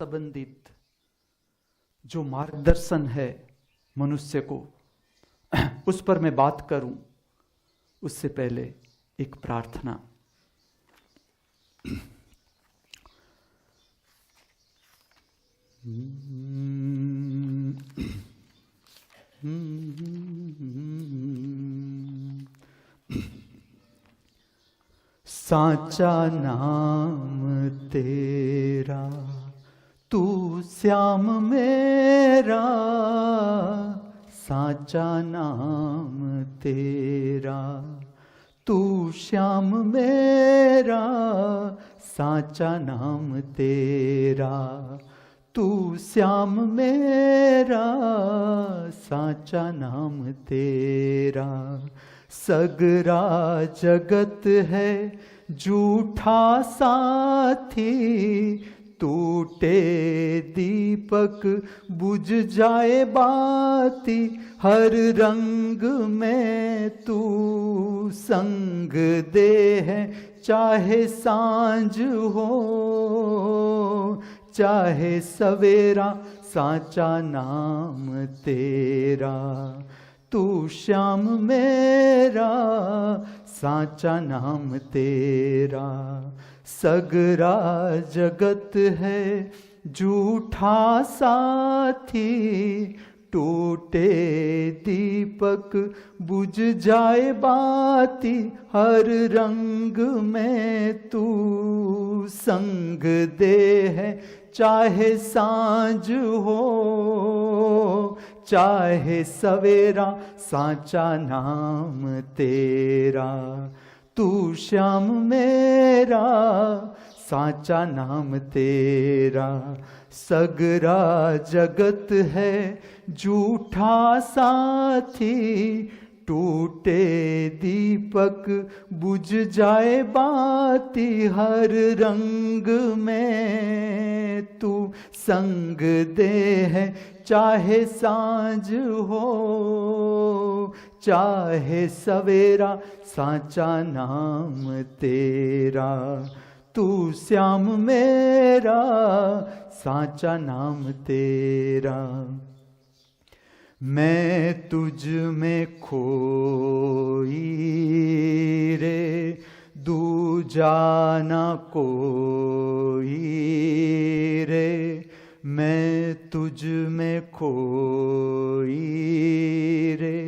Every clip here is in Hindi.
संबंधित जो मार्गदर्शन है मनुष्य को, उस पर मैं बात करूं उससे पहले एक प्रार्थना। साचा नाम तेरा तू श्याम मेरा, साचा नाम तेरा तू श्याम मेरा, साचा नाम तेरा तू श्याम मेरा, साचा नाम तेरा। सगरा जगत है झूठा साथी, टूटे दीपक बुझ जाए बाती, हर रंग में तू संग दे है, चाहे सांझ हो चाहे सवेरा, साचा नाम तेरा तू श्याम मेरा, साचा नाम तेरा। सगरा जगत है झूठा साथी, टूटे दीपक बुझ जाए बाती, हर रंग में तू संग दे है, चाहे सांझ हो चाहे सवेरा, साचा नाम तेरा। तू श्याम मेरा, साचा नाम तेरा। सगरा जगत है झूठा साथी, टूटे दीपक बुझ जाए बाती। हर रंग में तू संग दे है, चाहे सांझ हो चाहे सवेरा, साचा नाम तेरा। तू श्याम मेरा, साचा नाम तेरा। मैं तुझ में खोई रे, दूजा ना कोई रे। मैं तुझ में खोई रे,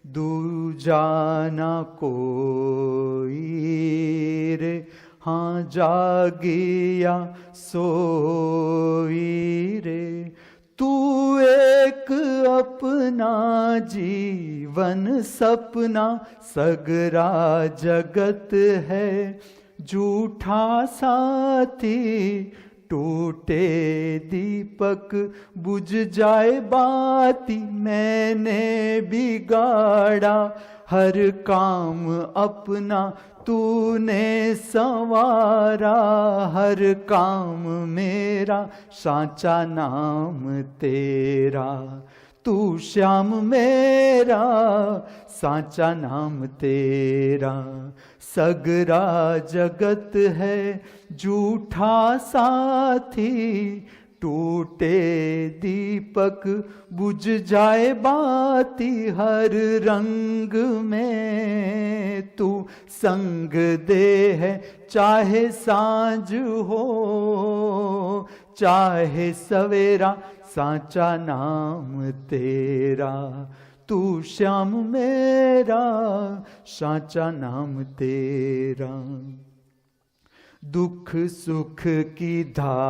दूजा ना कोई रे। हाँ जागिया सोई रे, तू एक अपना जीवन सपना। सगरा जगत है झूठा साथी, टूटे दीपक बुझ जाए बाती। मैंने बिगाड़ा हर काम अपना, तूने संवारा हर काम मेरा। साचा नाम तेरा, तू श्याम मेरा, साचा नाम तेरा। सगरा जगत है झूठा साथी, टूटे दीपक बुझ जाए बाती। हर रंग में तू संग दे है, चाहे सांझ हो चाहे सवेरा, साचा नाम तेरा। तू श्याम मेरा, साचा नाम तेरा। दुख सुख की धारा,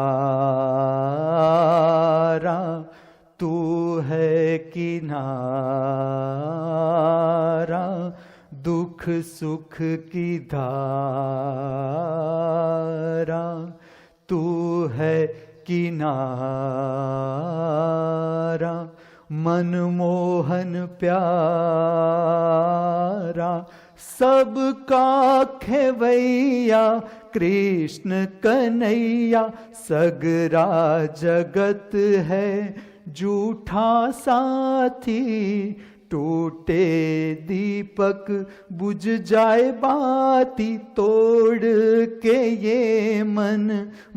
तू है किनारा। दुख सुख की धारा, तू है किनारा। मनमोहन प्यारा, सबका खेवैया। कृष्ण कन्हैया, सगरा जगत है झूठा साथी। टूटे दीपक बुझ जाए बाती, तोड़ के ये मन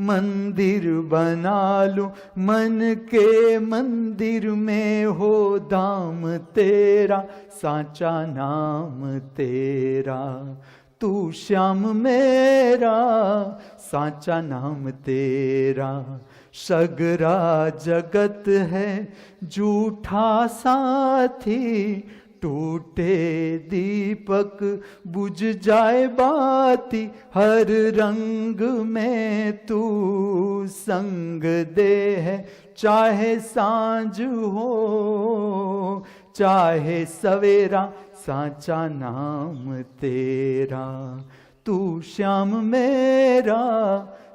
मंदिर बना लूं। मन के मंदिर में हो धाम तेरा, साचा नाम तेरा। तू श्याम मेरा, साचा नाम तेरा। सगरा जगत है झूठा साथी, टूटे दीपक बुझ जाए बाती। हर रंग में तू संग दे है, चाहे सांझ हो चाहे सवेरा, साचा नाम तेरा। तू श्याम मेरा,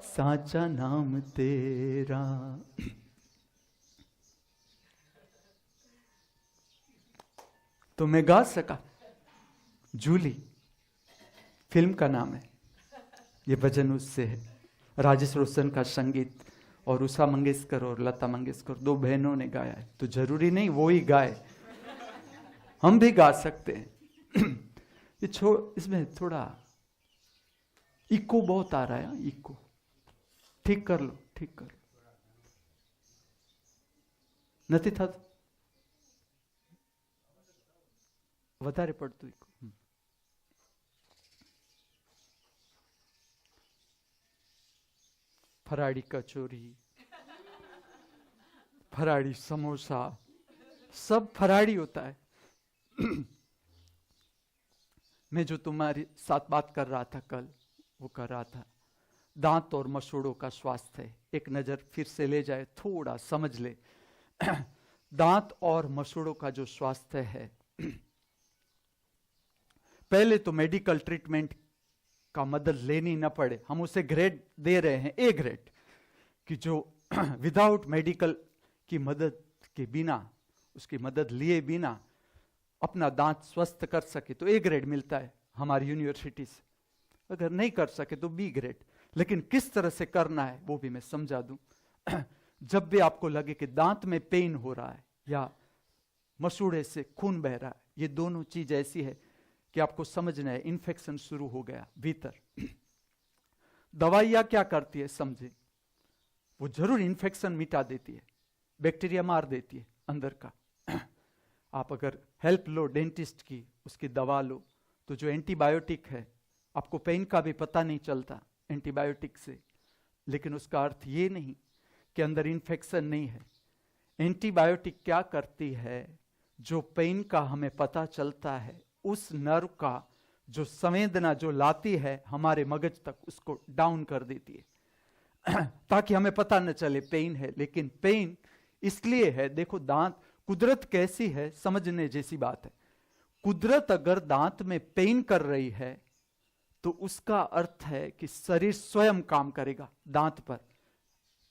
साचा नाम तेरा। तो मैं गा सका। जूली फिल्म का नाम है, ये भजन उससे है। राजेश रोशन का संगीत और उषा मंगेशकर और लता मंगेशकर दो बहनों ने गाया है, तो जरूरी नहीं वो ही गाए, हम भी गा सकते हैं। ये इसमें थोड़ा इको बहुत आ रहा है, इको ठीक कर लो, ठीक कर लो। નથી થતું વધારે પડતું ઇકો। फराड़ी कचौरी, फराड़ी समोसा, सब फराड़ी होता है। मैं जो तुम्हारे साथ बात कर रहा था कल, वो कर रहा था दांत और मसूड़ों का स्वास्थ्य है। एक नजर फिर से ले जाए, थोड़ा समझ ले। दांत और मसूड़ों का जो स्वास्थ्य है, पहले तो मेडिकल ट्रीटमेंट का मदद लेनी न पड़े। हम उसे ग्रेड दे रहे हैं, ए ग्रेड, कि जो विदाउट मेडिकल की मदद के बिना, उसकी मदद लिए बिना अपना दांत स्वस्थ कर सके तो ए ग्रेड मिलता है हमारी यूनिवर्सिटी से। अगर नहीं कर सके तो बी ग्रेड। लेकिन किस तरह से करना है वो भी मैं समझा दूं। जब भी आपको लगे कि दांत में पेन हो रहा है या मसूड़े से खून बह रहा है, ये दोनों चीज ऐसी है कि आपको समझना है इन्फेक्शन शुरू हो गया भीतर। दवाइयां क्या करती है समझे, वो जरूर इन्फेक्शन मिटा देती है, बैक्टीरिया मार देती है अंदर का। आप अगर हेल्प लो डेंटिस्ट की, उसकी दवा लो, तो जो एंटीबायोटिक है, आपको पेन का भी पता नहीं चलता एंटीबायोटिक से, लेकिन उसका अर्थ ये नहीं कि अंदर इन्फेक्शन नहीं है। एंटीबायोटिक क्या करती है, जो पेन का हमें पता चलता है, उस नर्व का जो संवेदना जो लाती है हमारे मगज तक, उसको डाउन कर देती है ताकि हमें पता न चले पेन है। लेकिन पेन इसलिए है, देखो दांत, कुदरत कैसी है समझने जैसी बात है। कुदरत अगर दांत में पेन कर रही है तो उसका अर्थ है कि शरीर स्वयं काम करेगा दांत पर।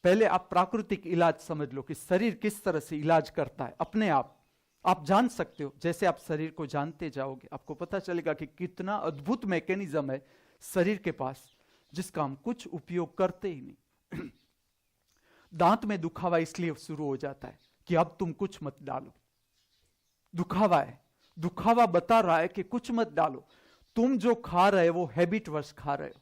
पहले आप प्राकृतिक इलाज समझ लो कि शरीर किस तरह से इलाज करता है अपने आप जान सकते हो। जैसे आप शरीर को जानते जाओगे आपको पता चलेगा कि कितना अद्भुत मैकेनिज्म है शरीर के पास, जिसका हम कुछ उपयोग करते ही नहीं। दांत में दुखावा इसलिए शुरू हो जाता है कि अब तुम कुछ मत डालो। दुखावा है, दुखावा बता रहा है कि कुछ मत डालो। तुम जो खा रहे हो वो हैबिटवश खा रहे हो।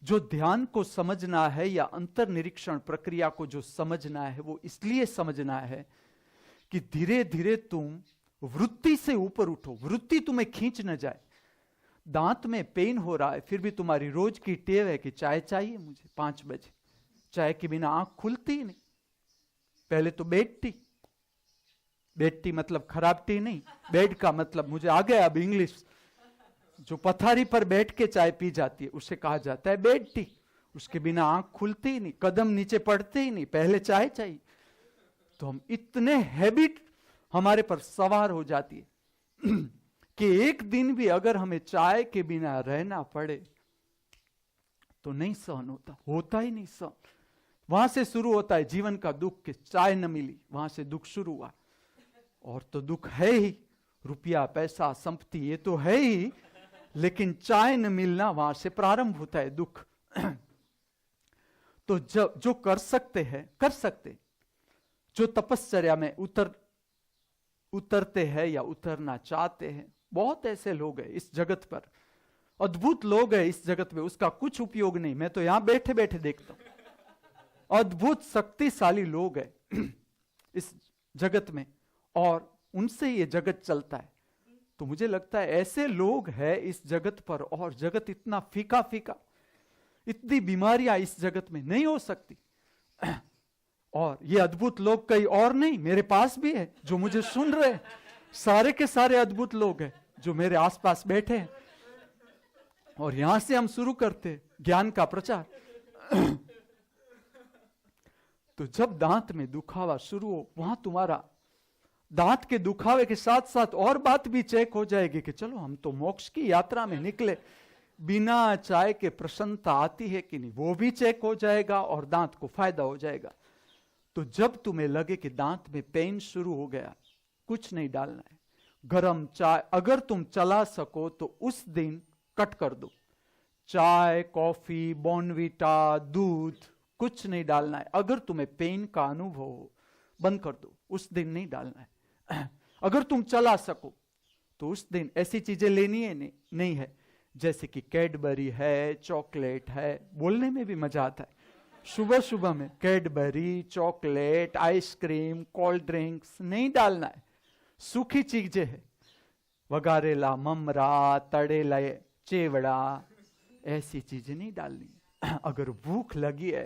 जो ध्यान को समझना है या अंतर निरीक्षण प्रक्रिया को जो समझना है, वो इसलिए समझना है कि धीरे धीरे तुम वृत्ति से ऊपर उठो, वृत्ति तुम्हें खींच न जाए। दांत में पेन हो रहा है, फिर भी तुम्हारी रोज की टेव है कि चाय चाहिए मुझे 5 बजे, चाय के बिना आंख खुलती ही नहीं। पहले तो बेड टी, बेड टी मतलब खराब टी नहीं, बेड का मतलब मुझे आ गया अब इंग्लिश। जो पथारी पर बैठ के चाय पी जाती है उसे कहा जाता है बेड टी। उसके बिना आंख खुलती ही नहीं, कदम नीचे पड़ते ही नहीं, पहले चाय चाहिए। तो हम इतने हैबिट हमारे पर सवार हो जाती है कि एक दिन भी अगर हमें चाय के बिना रहना पड़े तो नहीं सहन होता ही नहीं सहन। वहां से शुरू होता है जीवन का दुख कि चाय न मिली, वहां से दुख शुरू हुआ। और तो दुख है ही, रुपया पैसा संपत्ति ये तो है ही, लेकिन चाय न मिलना वहां से प्रारंभ होता है दुख। तो जो कर सकते हैं कर सकते, जो तपश्चर्या में उतरते हैं या उतरना चाहते हैं, बहुत ऐसे लोग हैं इस जगत पर, अद्भुत लोग हैं इस जगत में, उसका कुछ उपयोग नहीं। मैं तो यहां बैठे बैठे देखता हूं, अद्भुत शक्तिशाली लोग हैं इस जगत में, और उनसे ये जगत चलता है। तो मुझे लगता है ऐसे लोग हैं इस जगत पर, और जगत इतना फीका फीका, इतनी बीमारियां इस जगत में नहीं हो सकती। और ये अद्भुत लोग कई और नहीं, मेरे पास भी है जो मुझे सुन रहे हैं, सारे के सारे अद्भुत लोग हैं जो मेरे आसपास बैठे हैं। और यहां से हम शुरू करते ज्ञान का प्रचार। तो जब दांत में दुखावा शुरू हो, वहां तुम्हारा दांत के दुखावे के साथ साथ और बात भी चेक हो जाएगी कि चलो हम तो मोक्ष की यात्रा में निकले, बिना चाय के प्रसन्नता आती है कि नहीं, वो भी चेक हो जाएगा और दांत को फायदा हो जाएगा। तो जब तुम्हें लगे कि दांत में पेन शुरू हो गया, कुछ नहीं डालना है। गरम चाय अगर तुम चला सको तो उस दिन कट कर दो। चाय, कॉफी, बॉर्नवीटा, दूध कुछ नहीं डालना है। अगर तुम्हें पेन का अनुभव हो, बंद कर दो, उस दिन नहीं डालना है। अगर तुम चला सको तो उस दिन ऐसी चीजें लेनी है नहीं है, जैसे कि कैडबरी है, चॉकलेट है, बोलने में भी मजा आता है। सुबह सुबह में Cadbury, chocolate, ice cream, cold drinks नहीं डालना है। सूखी चीजें है, वगारेला, ममरा, तड़ेला, चेवड़ा, ऐसी चीजें नहीं डालनी। अगर भूख लगी है,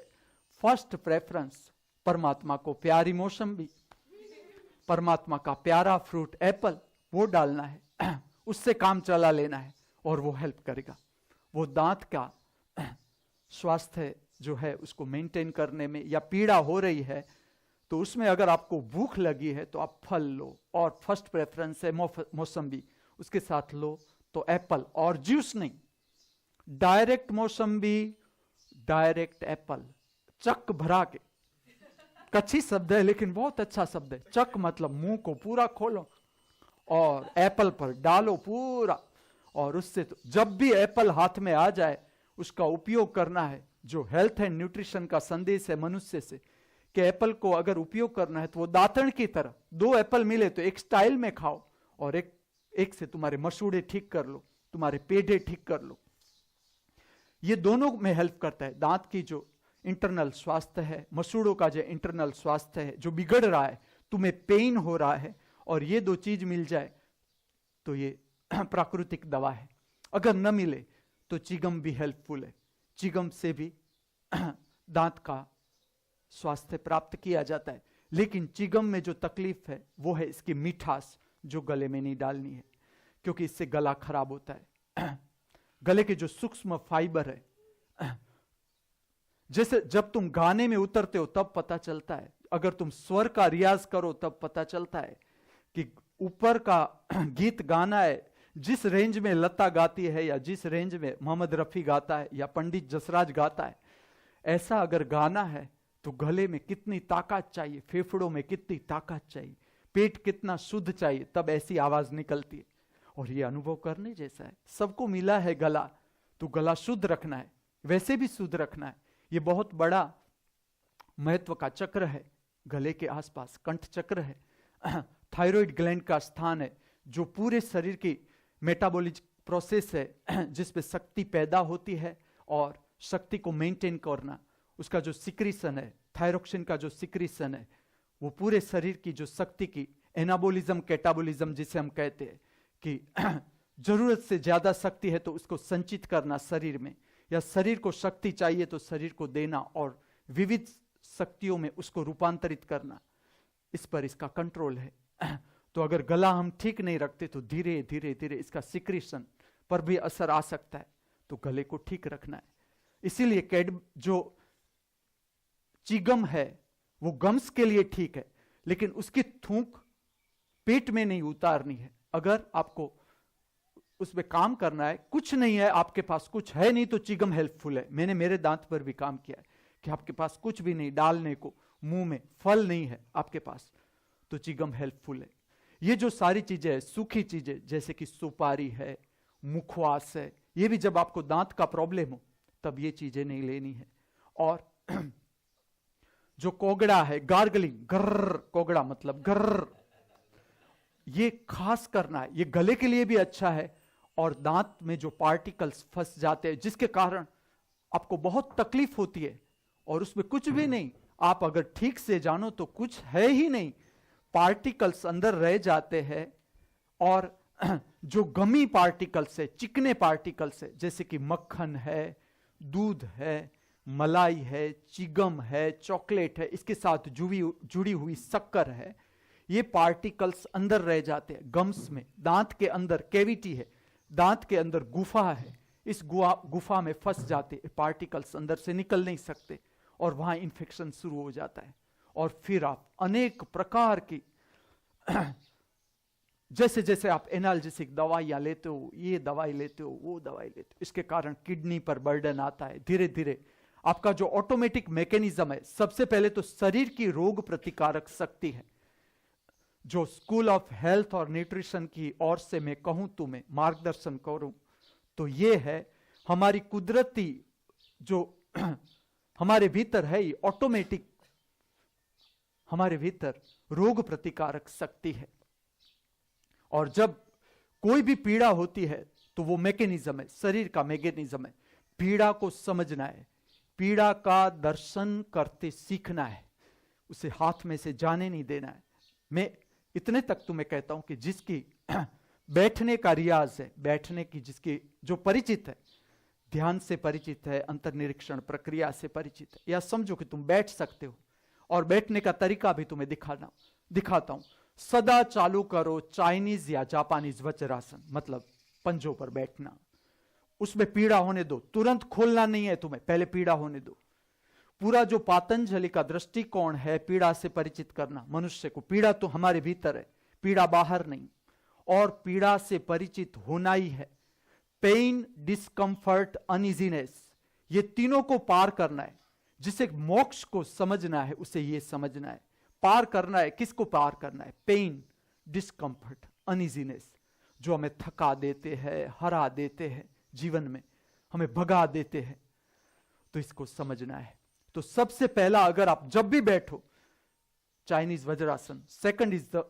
फर्स्ट प्रेफरेंस परमात्मा को प्यारी मौसम्बी, परमात्मा का प्यारा फ्रूट एप्पल, वो डालना है। उससे काम चला लेना है और वो हेल्प करेगा। वो दांत का स्वास्थ्य जो है उसको मेंटेन करने में, या पीड़ा हो रही है तो उसमें अगर आपको भूख लगी है तो आप फल लो, और फर्स्ट प्रेफरेंस है मौसम्बी, उसके साथ लो तो एप्पल, और जूस नहीं, डायरेक्ट मौसम्बी, डायरेक्ट एप्पल, चक भरा के। कच्ची शब्द है लेकिन बहुत अच्छा शब्द है। चक मतलब मुंह को पूरा खोलो और एप्पल पर डालो पूरा, और उससे तो जब भी एप्पल हाथ में आ जाए उसका उपयोग करना है। जो हेल्थ एंड न्यूट्रिशन का संदेश है मनुष्य से कि एप्पल को अगर उपयोग करना है तो वो दातण की तरह, 2 एप्पल मिले तो एक स्टाइल में खाओ, और एक से तुम्हारे मसूड़े ठीक कर लो, तुम्हारे पेढ़े ठीक कर लो। ये दोनों में हेल्प करता है। दांत की जो इंटरनल स्वास्थ्य है, मसूड़ों का जो इंटरनल स्वास्थ्य है जो बिगड़ रहा है, तुम्हें पेन हो रहा है, और ये 2 चीज मिल जाए तो ये प्राकृतिक दवा है। अगर न मिले तो चिगम भी हेल्पफुल है। चिगम से भी दांत का स्वास्थ्य प्राप्त किया जाता है, लेकिन चिगम में जो तकलीफ है वो है इसकी मिठास, जो गले में नहीं डालनी है, क्योंकि इससे गला खराब होता है। गले के जो सूक्ष्म फाइबर है, जैसे जब तुम गाने में उतरते हो तब पता चलता है, अगर तुम स्वर का रियाज करो तब पता चलता है कि ऊपर का गीत गाना है, जिस रेंज में लता गाती है या जिस रेंज में मोहम्मद रफी गाता है या पंडित जसराज गाता है, ऐसा अगर गाना है तो गले में कितनी ताकत चाहिए, फेफड़ों में कितनी ताकत चाहिए, पेट कितना शुद्ध चाहिए, तब ऐसी आवाज निकलती है। और ये अनुभव करने जैसा है। सबको मिला है गला, तो गला शुद्ध रखना है, वैसे भी शुद्ध रखना है। ये बहुत बड़ा महत्व का चक्र है गले के आसपास, कंठ चक्र है। थायराइड ग्लैंड का स्थान है जो पूरे शरीर की मेटाबॉलिक प्रोसेस है, जिसपे शक्ति पैदा होती है, और शक्ति को मेंटेन करना, उसका जो सिक्रीशन है, थायरोक्सिन का जो सिक्रीशन है, वो पूरे शरीर की जो शक्ति की एनाबोलिज्म कैटाबोलिज्म जिसे हम कहते हैं कि जरूरत से ज्यादा शक्ति है तो उसको संचित करना शरीर में, या शरीर को शक्ति चाहिए तो शरीर को देना और विविध शक्तियों में उसको रूपांतरित करना, इस पर इसका कंट्रोल है। तो अगर गला हम ठीक नहीं रखते तो धीरे धीरे धीरे इसका सिक्रीशन पर भी असर आ सकता है। तो गले को ठीक रखना है। इसीलिए जो चिगम है वो गम्स के लिए ठीक है, लेकिन उसकी थूक पेट में नहीं उतारनी है। अगर आपको उसमें काम करना है, कुछ नहीं है आपके पास, कुछ है नहीं, तो चिगम हेल्पफुल है। मैंने मेरे दांत पर भी काम किया है कि आपके पास कुछ भी नहीं डालने को, मुंह में फल नहीं है आपके पास, तो चिगम हेल्पफुल है। ये जो सारी चीजें है, सूखी चीजें जैसे कि सुपारी है, मुखवास है, ये भी जब आपको दांत का प्रॉब्लम हो तब ये चीजें नहीं लेनी है। और जो कोगड़ा है, गार्गलिंग, गर्र, कोगड़ा मतलब गर्र, ये खास करना है। ये गले के लिए भी अच्छा है, और दांत में जो पार्टिकल्स फंस जाते हैं जिसके कारण आपको बहुत तकलीफ होती है, और उसमें कुछ भी नहीं, आप अगर ठीक से जानो तो कुछ है ही नहीं, पार्टिकल्स अंदर रह जाते हैं। और जो गमी पार्टिकल्स है, चिकने पार्टिकल्स है, जैसे कि मक्खन है, दूध है, मलाई है, चिगम है, चॉकलेट है, इसके साथ जुड़ी हुई शक्कर है, ये पार्टिकल्स अंदर रह जाते हैं गम्स में। दांत के अंदर कैविटी है, दांत के अंदर गुफा है, इस गुफा में फंस जाते पार्टिकल्स, अंदर से निकल नहीं सकते, और वहां इंफेक्शन शुरू हो जाता है। और फिर आप अनेक प्रकार की जैसे जैसे आप एनाल्जेसिक दवाइयां लेते हो, ये दवाई लेते हो, वो दवाई लेते हो, इसके कारण किडनी पर बर्डन आता है। धीरे धीरे आपका जो ऑटोमेटिक मैकेनिज्म है, सबसे पहले तो शरीर की रोग प्रतिकारक शक्ति है, जो स्कूल ऑफ हेल्थ और न्यूट्रिशन की ओर से मैं कहूं, तुम्हें मार्गदर्शन करूं, तो ये है हमारी कुदरती जो हमारे भीतर है, ये ऑटोमेटिक हमारे भीतर रोग प्रतिकारक शक्ति है। और जब कोई भी पीड़ा होती है तो वो मैकेनिज्म है, शरीर का मैकेनिज्म है। पीड़ा को समझना है, पीड़ा का दर्शन करते सीखना है, उसे हाथ में से जाने नहीं देना है। मैं इतने तक तुम्हें कहता हूं कि जिसकी बैठने का रियाज है, बैठने की जिसकी जो परिचित है, ध्यान से परिचित है, अंतर्निरीक्षण प्रक्रिया से परिचित है, या समझो कि तुम बैठ सकते हो, और बैठने का तरीका भी तुम्हें दिखाता हूं। सदा चालू करो चाइनीज या जापानीज वज्रासन, मतलब पंजों पर बैठना। उसमें पीड़ा होने दो, तुरंत खोलना नहीं है तुम्हें, पहले पीड़ा होने दो। पूरा जो पातंजलि का दृष्टिकोण है पीड़ा से परिचित करना मनुष्य को, पीड़ा तो हमारे भीतर है, पीड़ा बाहर नहीं, और पीड़ा से परिचित होना ही है। पेन, डिस्कंफर्ट, अनइजीनेस, ये तीनों को पार करना है। जिसे मोक्ष को समझना है उसे ये समझना है, पार करना है। किसको पार करना है? पेन, डिस्कंफर्ट, अनइजीनेस, जो हमें थका देते हैं, हरा देते हैं, जीवन में हमें भगा देते हैं, तो इसको समझना है। तो सबसे पहला, अगर आप जब भी बैठो, Chinese vajrasana, second is the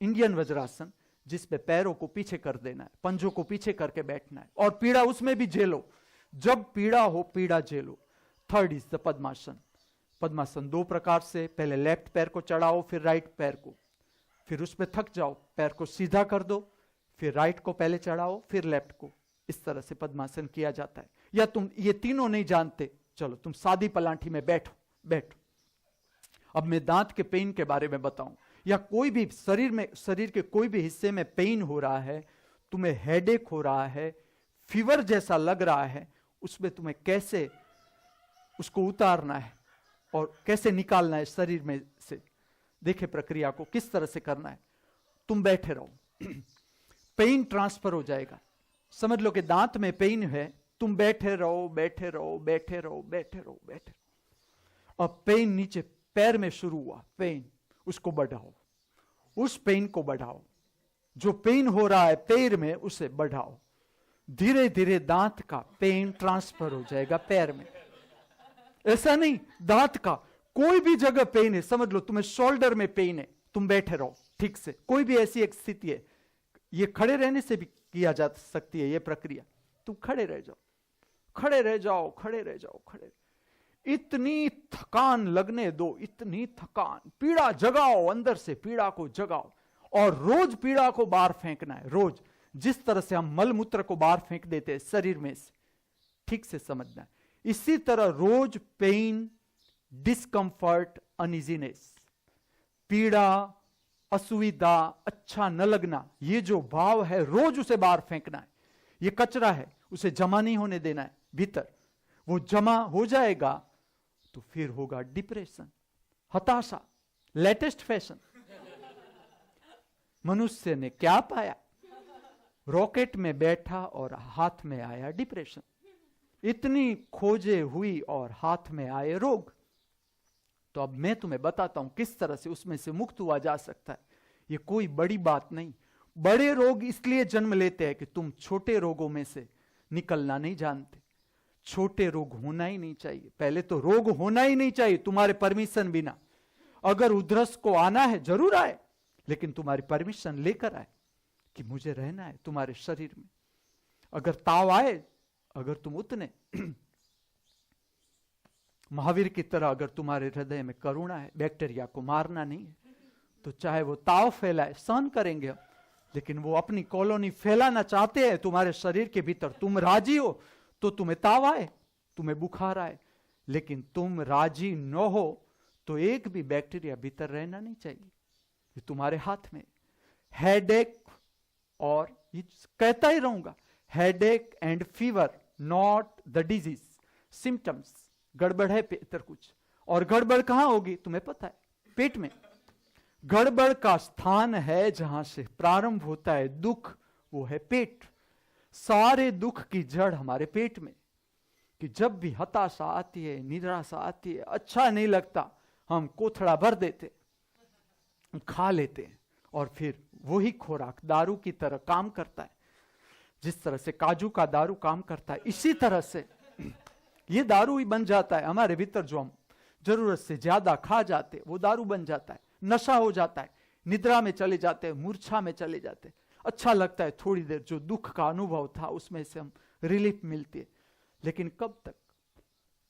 Indian vajrasana, जिसपे पैरों को पीछे कर देना है, पंजों को पीछे करके बैठना है, और पीड़ा उसमें भी झेलो, जब पीड़ा हो पीड़ा झेलो। थर्ड इज द पद्मासन। पद्मासन दो प्रकार से, पहले लेफ्ट पैर को चढ़ाओ, फिर राइट पैर को, फिर उस पर थक जाओ, पैर को सीधा कर दो, फिर राइट को पहले चढ़ाओ, फिर लेफ्ट को। इस तरह से पद्मासन किया जाता है। या तुम ये तीनों नहीं जानते, चलो तुम सादी पलांठी में बैठो। अब मैं दांत के पेन के बारे में बताऊं, या कोई भी शरीर के कोई भी हिस्से में पेन हो रहा है, तुम्हें हेडेक हो रहा है, फीवर जैसा लग रहा है, उसमें तुम्हें कैसे उसको उतारना है और कैसे निकालना है शरीर में से, देखे प्रक्रिया को किस तरह से करना है। तुम बैठे रहो, पेन ट्रांसफर हो जाएगा। समझ लो कि दांत में पेन है, तुम बैठे रहो, बैठे रहो, बैठे रहो, बैठे रहो, बैठे रहो। अब पेन नीचे पैर में शुरू हुआ, पेन, उसको बढ़ाओ, उस पेन को बढ़ाओ, जो पेन हो रहा है पैर में उसे बढ़ाओ। धीरे धीरे दांत का पेन ट्रांसफर हो जाएगा पैर में। ऐसा नहीं, दांत का कोई भी जगह पेन है, समझ लो तुम्हें शोल्डर में पेन है, तुम बैठे रहो ठीक से। कोई भी ऐसी एक स्थिति है, ये खड़े रहने से भी किया जा सकती है ये प्रक्रिया। तुम खड़े रह जाओ, खड़े रह जाओ, खड़े रह जाओ, खड़े। इतनी थकान लगने दो, इतनी थकान, पीड़ा जगाओ, अंदर से पीड़ा को जगाओ, और रोज पीड़ा को बाहर फेंकना है। रोज जिस तरह से हम मल मूत्र को बाहर फेंक देते हैं शरीर में से, ठीक से समझना है। इसी तरह रोज पेन, डिस्कंफर्ट, अनइजीनेस, पीड़ा, असुविधा, अच्छा न लगना, ये जो भाव है रोज उसे बाहर फेंकना है। ये कचरा है, उसे जमा नहीं होने देना है भीतर। वो जमा हो जाएगा तो फिर होगा डिप्रेशन, हताशा, लेटेस्ट फैशन। मनुष्य ने क्या पाया? रॉकेट में बैठा और हाथ में आया डिप्रेशन। इतनी खोजे हुई और हाथ में आए रोग। तो अब मैं तुम्हें बताता हूं किस तरह से उसमें से मुक्त हुआ जा सकता है। ये कोई बड़ी बात नहीं। बड़े रोग इसलिए जन्म लेते हैं कि तुम छोटे रोगों में से निकलना नहीं जानते। छोटे रोग होना ही नहीं चाहिए। पहले तो रोग होना ही नहीं चाहिए तुम्हारे परमिशन बिना। अगर उधरस को आना है जरूर आए, लेकिन तुम्हारी परमिशन लेकर आए कि मुझे रहना है तुम्हारे शरीर में। अगर ताव आए, अगर तुम उतने महावीर की तरह अगर तुम्हारे हृदय में करुणा है, बैक्टीरिया को मारना नहीं है, तो चाहे वो ताव फैलाए सहन करेंगे हम। लेकिन वो अपनी कॉलोनी फैलाना चाहते हैं तुम्हारे शरीर के भीतर। तुम राजी हो तो तुम्हें ताव आए, तुम्हें बुखार आए, लेकिन तुम राजी न हो तो एक भी बैक्टीरिया भीतर रहना नहीं चाहिए। ये तुम्हारे हाथ में। हेडेक, और ये कहता ही रहूंगा, headache and fever not the disease, symptoms. गड़बड़ है भीतर कुछ, और गड़बड़ कहां होगी तुम्हें पता है? पेट में। गड़बड़ का स्थान है जहां से प्रारंभ होता है दुख, वो है पेट। सारे दुख की जड़ हमारे पेट में। कि जब भी हताशा आती है, निराशा आती है, अच्छा नहीं लगता, हम कोथड़ा भर देते, खा लेते हैं, और फिर वही खोराक दारू की तरह काम करता है। जिस तरह से काजू का दारू काम करता है, इसी तरह से ये दारू ही बन जाता है हमारे भीतर। जो हम जरूरत से ज्यादा खा जाते वो दारू बन जाता है, नशा हो जाता है, निद्रा में चले जाते हैं, मूर्छा में चले जाते हैं। अच्छा लगता है थोड़ी देर, जो दुख का अनुभव था उसमें से हम रिलीफ मिलती है, लेकिन कब तक?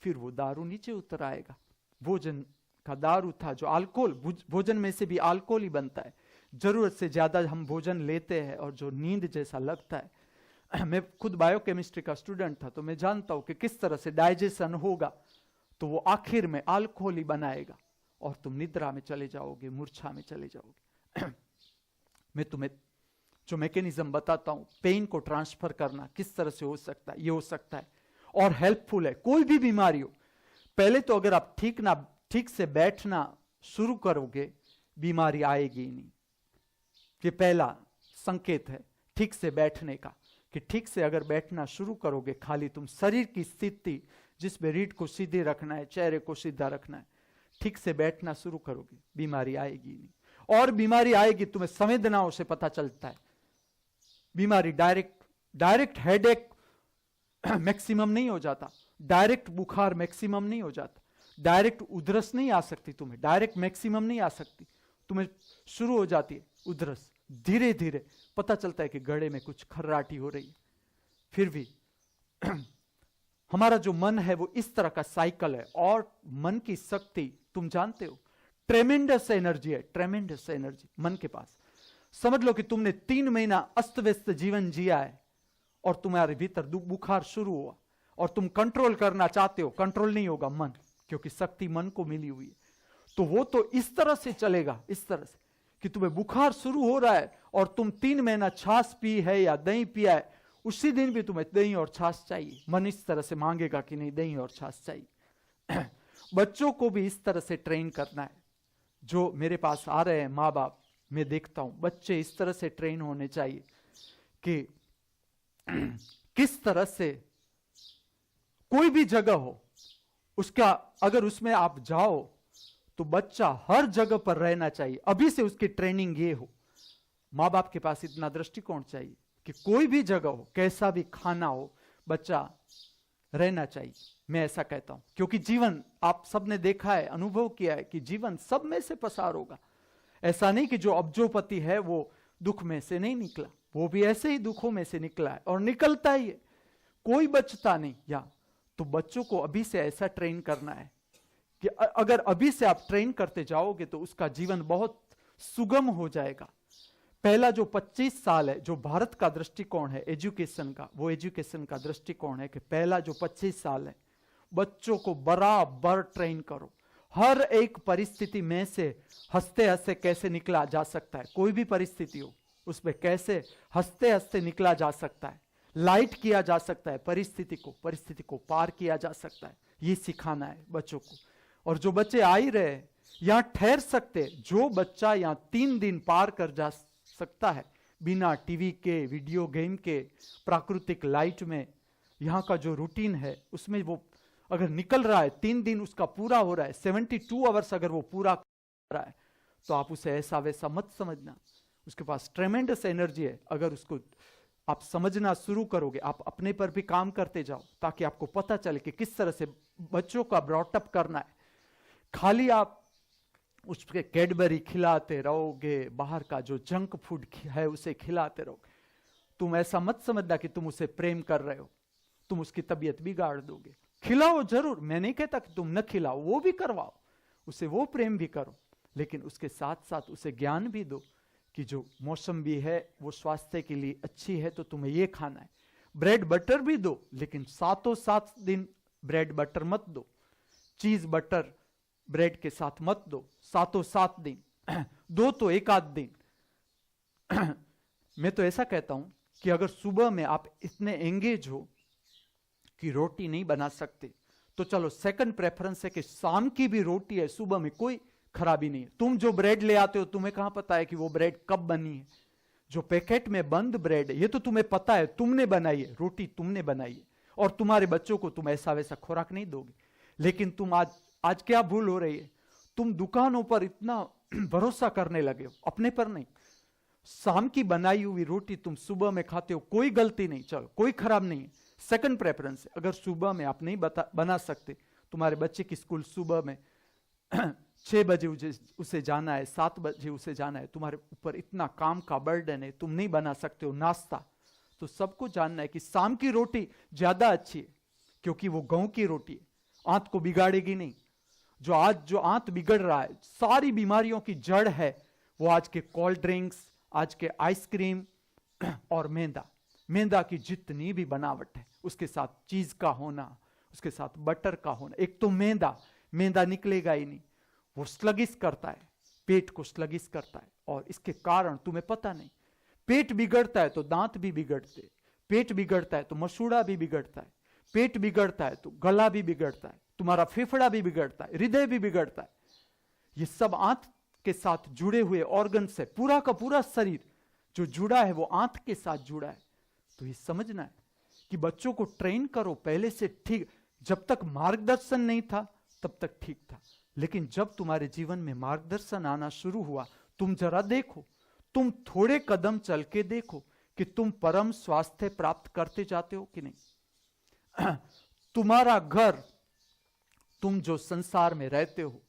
फिर वो दारू नीचे उतर आएगा। भोजन का दारू था जो अल्कोहल, भोजन में से भी अल्कोहल ही बनता है। जरूरत से ज्यादा हम भोजन लेते हैं और जो नींद जैसा लगता है। मैं खुद बायोकेमिस्ट्री का स्टूडेंट था, तो मैं जानता हूं कि किस तरह से डाइजेशन होगा, तो वो आखिर में अल्कोहल ही बनाएगा और तुम निद्रा में चले जाओगे, मूर्छा में चले जाओगे। मैं तुम्हें जो मैकेनिज्म बताता हूं, पेन को ट्रांसफर करना किस तरह से हो सकता है, ये हो सकता है और हेल्पफुल है। कोई भी बीमारी हो, पहले तो अगर आप ठीक से बैठना शुरू करोगे, बीमारी आएगी ही नहीं। ये पहला संकेत है ठीक से बैठने का, कि ठीक से अगर बैठना शुरू करोगे, खाली तुम शरीर की स्थिति जिसमें रीढ़ को सीधे रखना है, चेहरे को सीधा रखना है, ठीक से बैठना शुरू करोगे, बीमारी आएगी ही नहीं। और बीमारी आएगी तुम्हें संवेदनाओं से पता चलता है। बीमारी डायरेक्ट हेडेक मैक्सिमम नहीं हो जाता, डायरेक्ट बुखार मैक्सिमम नहीं हो जाता, डायरेक्ट उधरस नहीं आ सकती तुम्हें, डायरेक्ट मैक्सिमम नहीं आ सकती, तुम्हें शुरू हो जाती है उधरस, धीरे धीरे पता चलता है कि गले में कुछ खर्राटी हो रही है। फिर भी हमारा जो मन है वो इस तरह का साइकिल है, और मन की शक्ति तुम जानते हो, ट्रेमेंडस एनर्जी है, ट्रेमेंडस एनर्जी मन के पास। समझ लो कि तुमने 3 महीना अस्त व्यस्त जीवन जिया है और तुम्हारे भीतर बुखार शुरू हुआ और तुम कंट्रोल करना चाहते हो, कंट्रोल नहीं होगा मन, क्योंकि शक्ति मन को मिली हुई है। तो वो तो इस तरह से चलेगा, इस तरह से कि तुम्हें बुखार शुरू हो रहा है और तुम 3 महीना छाछ पी है या दही पिया है, उसी दिन भी तुम्हें दही और छाछ चाहिए। मन इस तरह से मांगेगा कि नहीं, दही और छाछ चाहिए। बच्चों को भी इस तरह से ट्रेन करना है। जो मेरे पास आ रहे हैं माँ बाप, मैं देखता हूं बच्चे इस तरह से ट्रेन होने चाहिए कि किस तरह से कोई भी जगह हो उसका, अगर उसमें आप जाओ तो बच्चा हर जगह पर रहना चाहिए। अभी से उसकी ट्रेनिंग ये हो। माँ बाप के पास इतना दृष्टिकोण चाहिए कि कोई भी जगह हो, कैसा भी खाना हो, बच्चा रहना चाहिए। मैं ऐसा कहता हूं क्योंकि जीवन आप सबने देखा है, अनुभव किया है कि जीवन सब में से पसार होगा। ऐसा नहीं कि जो अब्जोपति है वो दुख में से नहीं निकला, वो भी ऐसे ही दुखों में से निकला है और निकलता ही है, कोई बचता नहीं। या तो बच्चों को अभी से ऐसा ट्रेन करना है कि अगर अभी से आप ट्रेन करते जाओगे तो उसका जीवन बहुत सुगम हो जाएगा। पहला जो 25 साल है, जो भारत का दृष्टिकोण है एजुकेशन का, वो एजुकेशन का दृष्टिकोण है कि पहला जो 25 साल है बच्चों को बराबर ट्रेन करो। हर एक परिस्थिति में से हंसते हंसते कैसे निकला जा सकता है, कोई भी परिस्थिति हो उसमें कैसे हंसते हंसते निकला जा सकता है, लाइट किया जा सकता है परिस्थिति को पार किया जा सकता है, ये सिखाना है बच्चों को। और जो बच्चे आ ही रहे यहां ठहर सकते, जो बच्चा यहां 3 दिन पार कर जा सकता है बिना टीवी के, वीडियो गेम के, प्राकृतिक लाइट में, यहाँ का जो रूटीन है उसमें वो अगर निकल रहा है, 3 दिन उसका पूरा हो रहा है, 72 आवर्स अगर वो पूरा कर रहा है, तो आप उसे ऐसा वैसा मत समझना। उसके पास ट्रेमेंडस एनर्जी है। अगर उसको आप समझना शुरू करोगे, आप अपने पर भी काम करते जाओ ताकि आपको पता चले कि किस तरह से बच्चों का ब्रॉटअप करना है। खाली आप उसके कैडबरी खिलाते रहोगे, बाहर का जो जंक फूड है उसे खिलाते रहोगे, तुम ऐसा मत समझना कि तुम उसे प्रेम कर रहे हो, तुम उसकी तबीयत बिगाड़ दोगे। खिलाओ जरूर, मैं नहीं कहता कि तुम न खिलाओ, वो भी करवाओ, उसे वो प्रेम भी करो, लेकिन उसके साथ साथ उसे ज्ञान भी दो कि जो मौसम भी है वो स्वास्थ्य के लिए अच्छी है, तो तुम्हें ये खाना है। ब्रेड बटर भी दो, लेकिन 7 दिन ब्रेड बटर मत दो, चीज बटर ब्रेड के साथ मत दो 7 दिन, दो तो 1 आध दिन। मैं तो ऐसा कहता हूं कि अगर सुबह में आप इतने एंगेज हो कि रोटी नहीं बना सकते, तो चलो सेकंड प्रेफरेंस है कि शाम की भी रोटी है, सुबह में कोई खराबी नहीं है। तुम जो ब्रेड ले आते हो तुम्हें कहां पता है कि वो ब्रेड कब बनी है? जो पैकेट में बंद ब्रेड है ये तो तुम्हें पता है, तुमने बनाई है, रोटी तुमने बनाई है, और तुम्हारे बच्चों को तुम ऐसा वैसा खुराक नहीं दोगे। लेकिन तुम आज क्या भूल हो रही है, तुम दुकानों पर इतना भरोसा करने लगे हो, अपने पर नहीं। शाम की बनाई हुई रोटी तुम सुबह में खाते हो, कोई गलती नहीं, चलो कोई खराब नहीं है, सेकंड प्रेफरेंस है। अगर सुबह में आप नहीं बना सकते, तुम्हारे बच्चे की स्कूल सुबह में 6 बजे उसे जाना है, 7 बजे उसे जाना है, तुम्हारे ऊपर इतना काम का बर्डन है, तुम नहीं बना सकते हो नाश्ता, तो सबको जानना है कि शाम की रोटी ज्यादा अच्छी है, क्योंकि वो गेहूं की रोटी है, आंत को बिगाड़ेगी नहीं। जो आंत बिगड़ रहा है, सारी बीमारियों की जड़ है वो आज के कोल्ड ड्रिंक्स, आज के आइसक्रीम और मैदा की जितनी भी बनावट है, उसके साथ चीज का होना, उसके साथ बटर का होना। एक तो मैदा निकलेगा ही नहीं, वो स्लगिश करता है, पेट को स्लगिश करता है, और इसके कारण तुम्हें पता नहीं, पेट बिगड़ता है तो दांत भी बिगड़ते, पेट बिगड़ता है तो मसूड़ा भी बिगड़ता है, पेट बिगड़ता है तो गला भी बिगड़ता है, तुम्हारा फेफड़ा भी बिगड़ता है, हृदय भी बिगड़ता है। ये सब आंत के साथ जुड़े हुए ऑर्गन्स है। पूरा का पूरा शरीर जो जुड़ा है वो आंत के साथ जुड़ा है। तो ये समझना है कि बच्चों को ट्रेन करो पहले से ठीक। जब तक मार्गदर्शन नहीं था तब तक ठीक था, लेकिन जब तुम्हारे जीवन में मार्गदर्शन आना शुरू हुआ, तुम जरा देखो, तुम थोड़े कदम चल के देखो कि तुम परम स्वास्थ्य प्राप्त करते जाते हो कि नहीं। तुम्हारा घर, तुम जो संसार में रहते हो,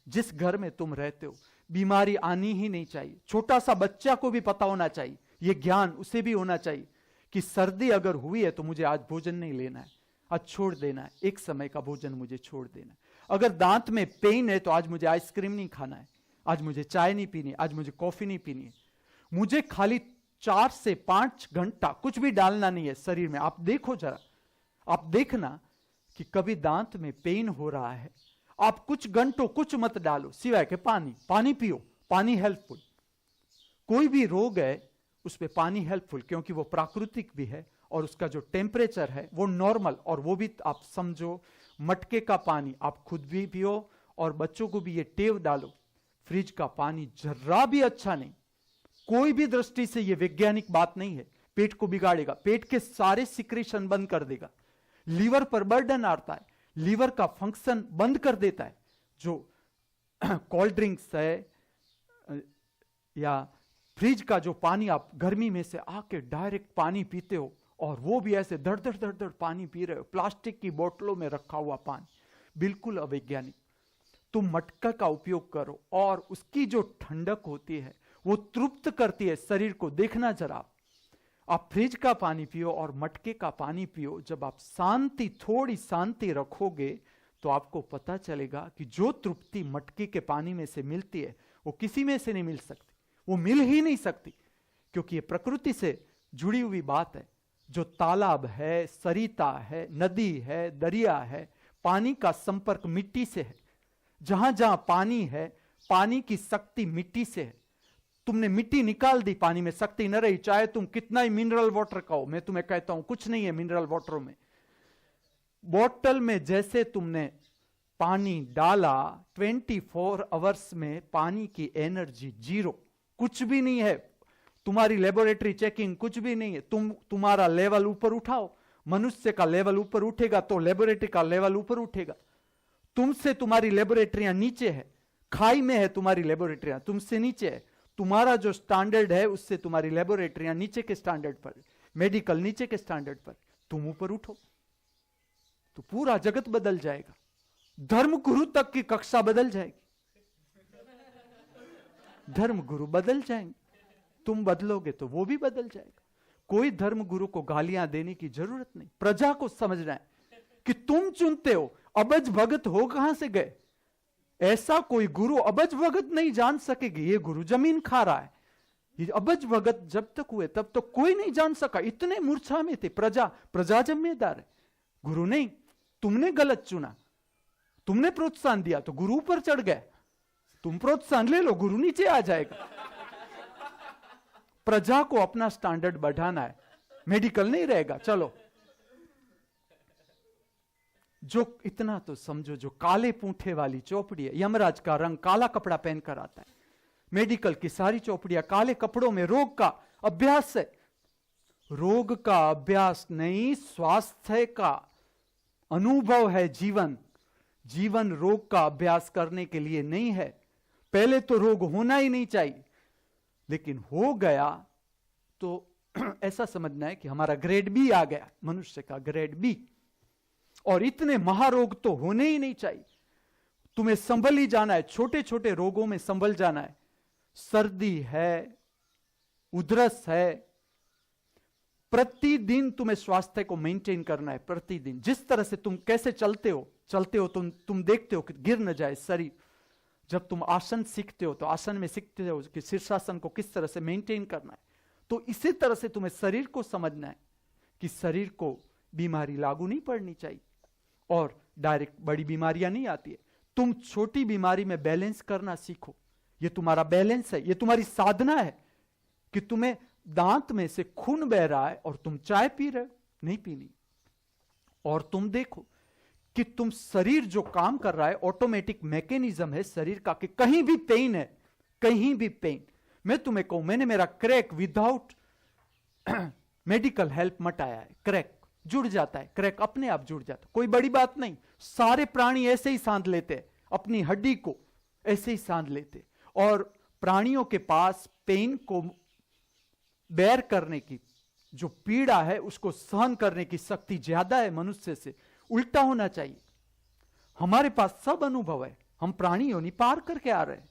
जिस घर में तुम रहते हो, बीमारी आनी ही नहीं चाहिए। छोटा सा बच्चा को भी पता होना चाहिए, यह ज्ञान उसे भी होना चाहिए कि सर्दी अगर हुई है तो मुझे आज भोजन नहीं लेना है, आज छोड़ देना है, एक समय का भोजन मुझे छोड़ देना है। अगर दांत में पेन है तो आज मुझे आइसक्रीम नहीं खाना है, आज मुझे चाय नहीं पीनी, आज मुझे कॉफी नहीं पीनी है, मुझे खाली 4 से 5 घंटा कुछ भी डालना नहीं है शरीर में। आप देखो जरा, आप देखना कि कभी दांत में पेन हो रहा है, आप कुछ घंटों कुछ मत डालो सिवाय के पानी पियो। पानी हेल्पफुल, कोई भी रोग है उस पे पानी हेल्पफुल, क्योंकि वो प्राकृतिक भी है और उसका जो टेम्परेचर है वो नॉर्मल, और वो भी आप समझो मटके का पानी आप खुद भी पियो और बच्चों को भी ये टेव डालो। फ्रिज का पानी जर्रा भी अच्छा नहीं, कोई भी दृष्टि से ये वैज्ञानिक बात नहीं है, पेट को बिगाड़ेगा, पेट के सारे सिक्रेशन बंद कर देगा, लीवर पर बर्डन आता है, लीवर का फंक्शन बंद कर देता है। जो कोल्ड ड्रिंक्स है या फ्रिज का जो पानी आप गर्मी में से आके डायरेक्ट पानी पीते हो, और वो भी ऐसे धड़ धड़ धड़ धड़ पानी पी रहे हो, प्लास्टिक की बोतलों में रखा हुआ पानी, बिल्कुल अवैज्ञानिक। तुम मटका का उपयोग करो और उसकी जो ठंडक होती है वो तृप्त करती है शरीर को। देखना जरा, आप फ्रिज का पानी पियो और मटके का पानी पियो, जब आप शांति, थोड़ी शांति रखोगे तो आपको पता चलेगा कि जो तृप्ति मटके के पानी में से मिलती है वो किसी में से नहीं मिल सकती, वो मिल ही नहीं सकती, क्योंकि ये प्रकृति से जुड़ी हुई बात है। जो तालाब है, सरिता है, नदी है, दरिया है, पानी का संपर्क मिट्टी से है। जहां जहां पानी है, पानी की शक्ति मिट्टी से है। तुमने मिट्टी निकाल दी, पानी में शक्ति न रही, चाहे तुम कितना ही मिनरल वाटर कहो। मैं तुम्हें कहता हूं कुछ नहीं है मिनरल वाटर में। बोतल में जैसे तुमने पानी डाला, 24 आवर्स में पानी की एनर्जी जीरो, कुछ भी नहीं है। तुम्हारी लेबोरेटरी चेकिंग कुछ भी नहीं है। तुम्हारा लेवल ऊपर उठाओ, मनुष्य का लेवल ऊपर उठेगा तो लेबोरेटरी का लेवल ऊपर उठेगा। तुमसे तुम्हारी लेबोरेटरियां नीचे है, खाई में है तुम्हारी लेबोरेटरियां, तुमसे नीचे है। तुम्हारा जो स्टैंडर्ड है उससे तुम्हारी लेबोरेटरियां नीचे के स्टैंडर्ड पर, मेडिकल नीचे के स्टैंडर्ड पर, तुम ऊपर उठो तो पूरा जगत बदल जाएगा। धर्मगुरु तक की कक्षा बदल जाएगी, धर्मगुरु बदल जाएंगे, तुम बदलोगे तो वो भी बदल जाएगा। कोई धर्मगुरु को गालियां देने की जरूरत नहीं। प्रजा को समझना है कि तुम चुनते हो। अबज भगत हो कहां से गए? ऐसा कोई गुरु अबज भगत नहीं जान सकेगी ये गुरु जमीन खा रहा है। ये अबज भगत जब तक हुए तब तो कोई नहीं जान सका, इतने मूर्छा में थे। प्रजा जिम्मेदार है, गुरु नहीं। तुमने गलत चुना, तुमने प्रोत्साहन दिया तो गुरु ऊपर चढ़ गए। तुम प्रोत्साहन ले लो, गुरु नीचे आ जाएगा। प्रजा को अपना स्टैंडर्ड बढ़ाना है, मेडिकल नहीं रहेगा। चलो, जो इतना तो समझो, जो काले पूंठे वाली चौपड़ी है, यमराज का रंग काला कपड़ा पहनकर आता है। मेडिकल की सारी चौपड़ियां काले कपड़ों में रोग का अभ्यास है। रोग का अभ्यास नहीं, स्वास्थ्य का अनुभव है। जीवन रोग का अभ्यास करने के लिए नहीं है। पहले तो रोग होना ही नहीं चाहिए, लेकिन हो गया तो ऐसा समझना है कि हमारा ग्रेड बी आ गया, मनुष्य का ग्रेड बी। और इतने महारोग तो होने ही नहीं चाहिए। तुम्हें संभल ही जाना है, छोटे छोटे रोगों में संभल जाना है। सर्दी है, उधरस है, प्रतिदिन तुम्हें स्वास्थ्य को मेंटेन करना है। प्रतिदिन जिस तरह से तुम कैसे चलते हो तुम देखते हो कि गिर न जाए शरीर। जब तुम आसन सीखते हो तो आसन में सीखते हो कि शीर्षासन को किस तरह से मेंटेन करना है। तो इसी तरह से तुम्हें शरीर को समझना है कि शरीर को बीमारी लागू नहीं पड़नी चाहिए और डायरेक्ट बड़ी बीमारियां नहीं आती है। तुम छोटी बीमारी में बैलेंस करना सीखो। ये तुम्हारा बैलेंस है, ये तुम्हारी साधना है कि तुम्हें दांत में से खून बह रहा है और तुम चाय पी रहे हो, नहीं पीनी। और तुम देखो कि तुम शरीर जो काम कर रहा है, ऑटोमेटिक मैकेनिज्म है शरीर का कि कहीं भी पेन है, कहीं भी पेन, मैं तुम्हें कहूं, मैंने मेरा क्रैक विदाउट मेडिकल हेल्प मटाया है। क्रैक जुड़ जाता है, क्रैक अपने आप जुड़ जाता है, कोई बड़ी बात नहीं। सारे प्राणी ऐसे ही सांध लेते हैं, अपनी हड्डी को ऐसे ही सांध लेते। और प्राणियों के पास पेन को बेयर करने की, जो पीड़ा है उसको सहन करने की शक्ति ज्यादा है मनुष्य से। उल्टा होना चाहिए। हमारे पास सब अनुभव है, हम प्राणी योनि पार करके आ रहे हैं,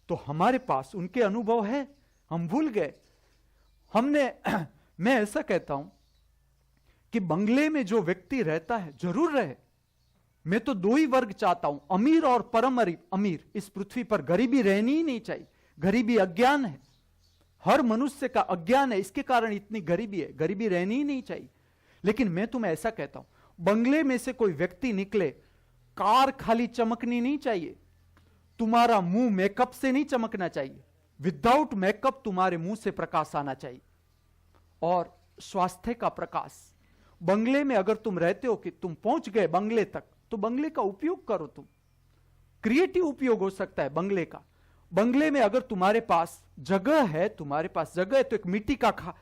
तो हमारे पास उनके अनुभव है, हम भूल गए। हमने मैं ऐसा कहता हूं कि बंगले में जो व्यक्ति रहता है जरूर रहे। मैं तो दो ही वर्ग चाहता हूं, अमीर और परम अमीर। इस पृथ्वी पर गरीबी रहनी ही नहीं चाहिए। गरीबी अज्ञान है, हर मनुष्य का अज्ञान है, इसके कारण इतनी गरीबी है। गरीबी रहनी ही नहीं चाहिए। लेकिन मैं तुम्हें ऐसा कहता हूं, बंगले में से कोई व्यक्ति निकले, कार खाली चमकनी नहीं चाहिए, तुम्हारा मुंह मेकअप से नहीं चमकना चाहिए। विदाउट मेकअप तुम्हारे मुंह से प्रकाश आना चाहिए, और स्वास्थ्य का प्रकाश। बंगले में अगर तुम रहते हो कि तुम पहुंच गए बंगले तक, तो बंगले का उपयोग करो। तुम क्रिएटिव उपयोग हो सकता है बंगले का। बंगले में अगर तुम्हारे पास जगह है, तुम्हारे पास जगह है, तो एक मिट्टी का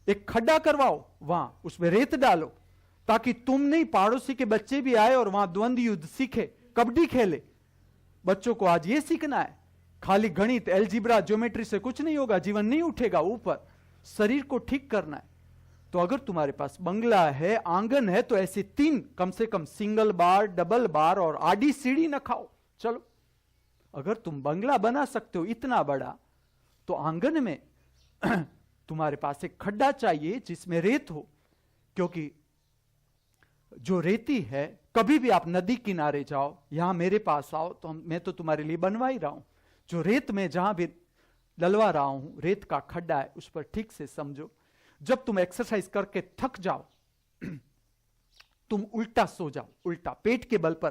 एक खड्डा करवाओ, वहां उसमें रेत डालो, ताकि तुम नहीं, पड़ोसी के बच्चे भी आए और वहां द्वंद्व युद्ध सीखे, कबड्डी खेले। बच्चों को आज ये सीखना है। खाली गणित, एलजिब्रा, ज्योमेट्री से कुछ नहीं होगा, जीवन नहीं उठेगा ऊपर। शरीर को ठीक करना है। तो अगर तुम्हारे पास बंगला है, आंगन है, तो ऐसे 3 कम से कम सिंगल बार, डबल बार और आड़ी सीढ़ी न खाओ। चलो, अगर तुम बंगला बना सकते हो इतना बड़ा, तो आंगन में तुम्हारे पास एक खड्डा चाहिए जिसमें रेत हो। क्योंकि जो रेती है, कभी भी आप नदी किनारे जाओ, यहां मेरे पास आओ, तो मैं तो तुम्हारे लिए बनवा ही रहा हूं। जो रेत में जहां भी डलवा रहा हूं, रेत का खड्डा है, उस पर ठीक से समझो। जब तुम एक्सरसाइज करके थक जाओ, तुम उल्टा सो जाओ, उल्टा पेट के बल पर।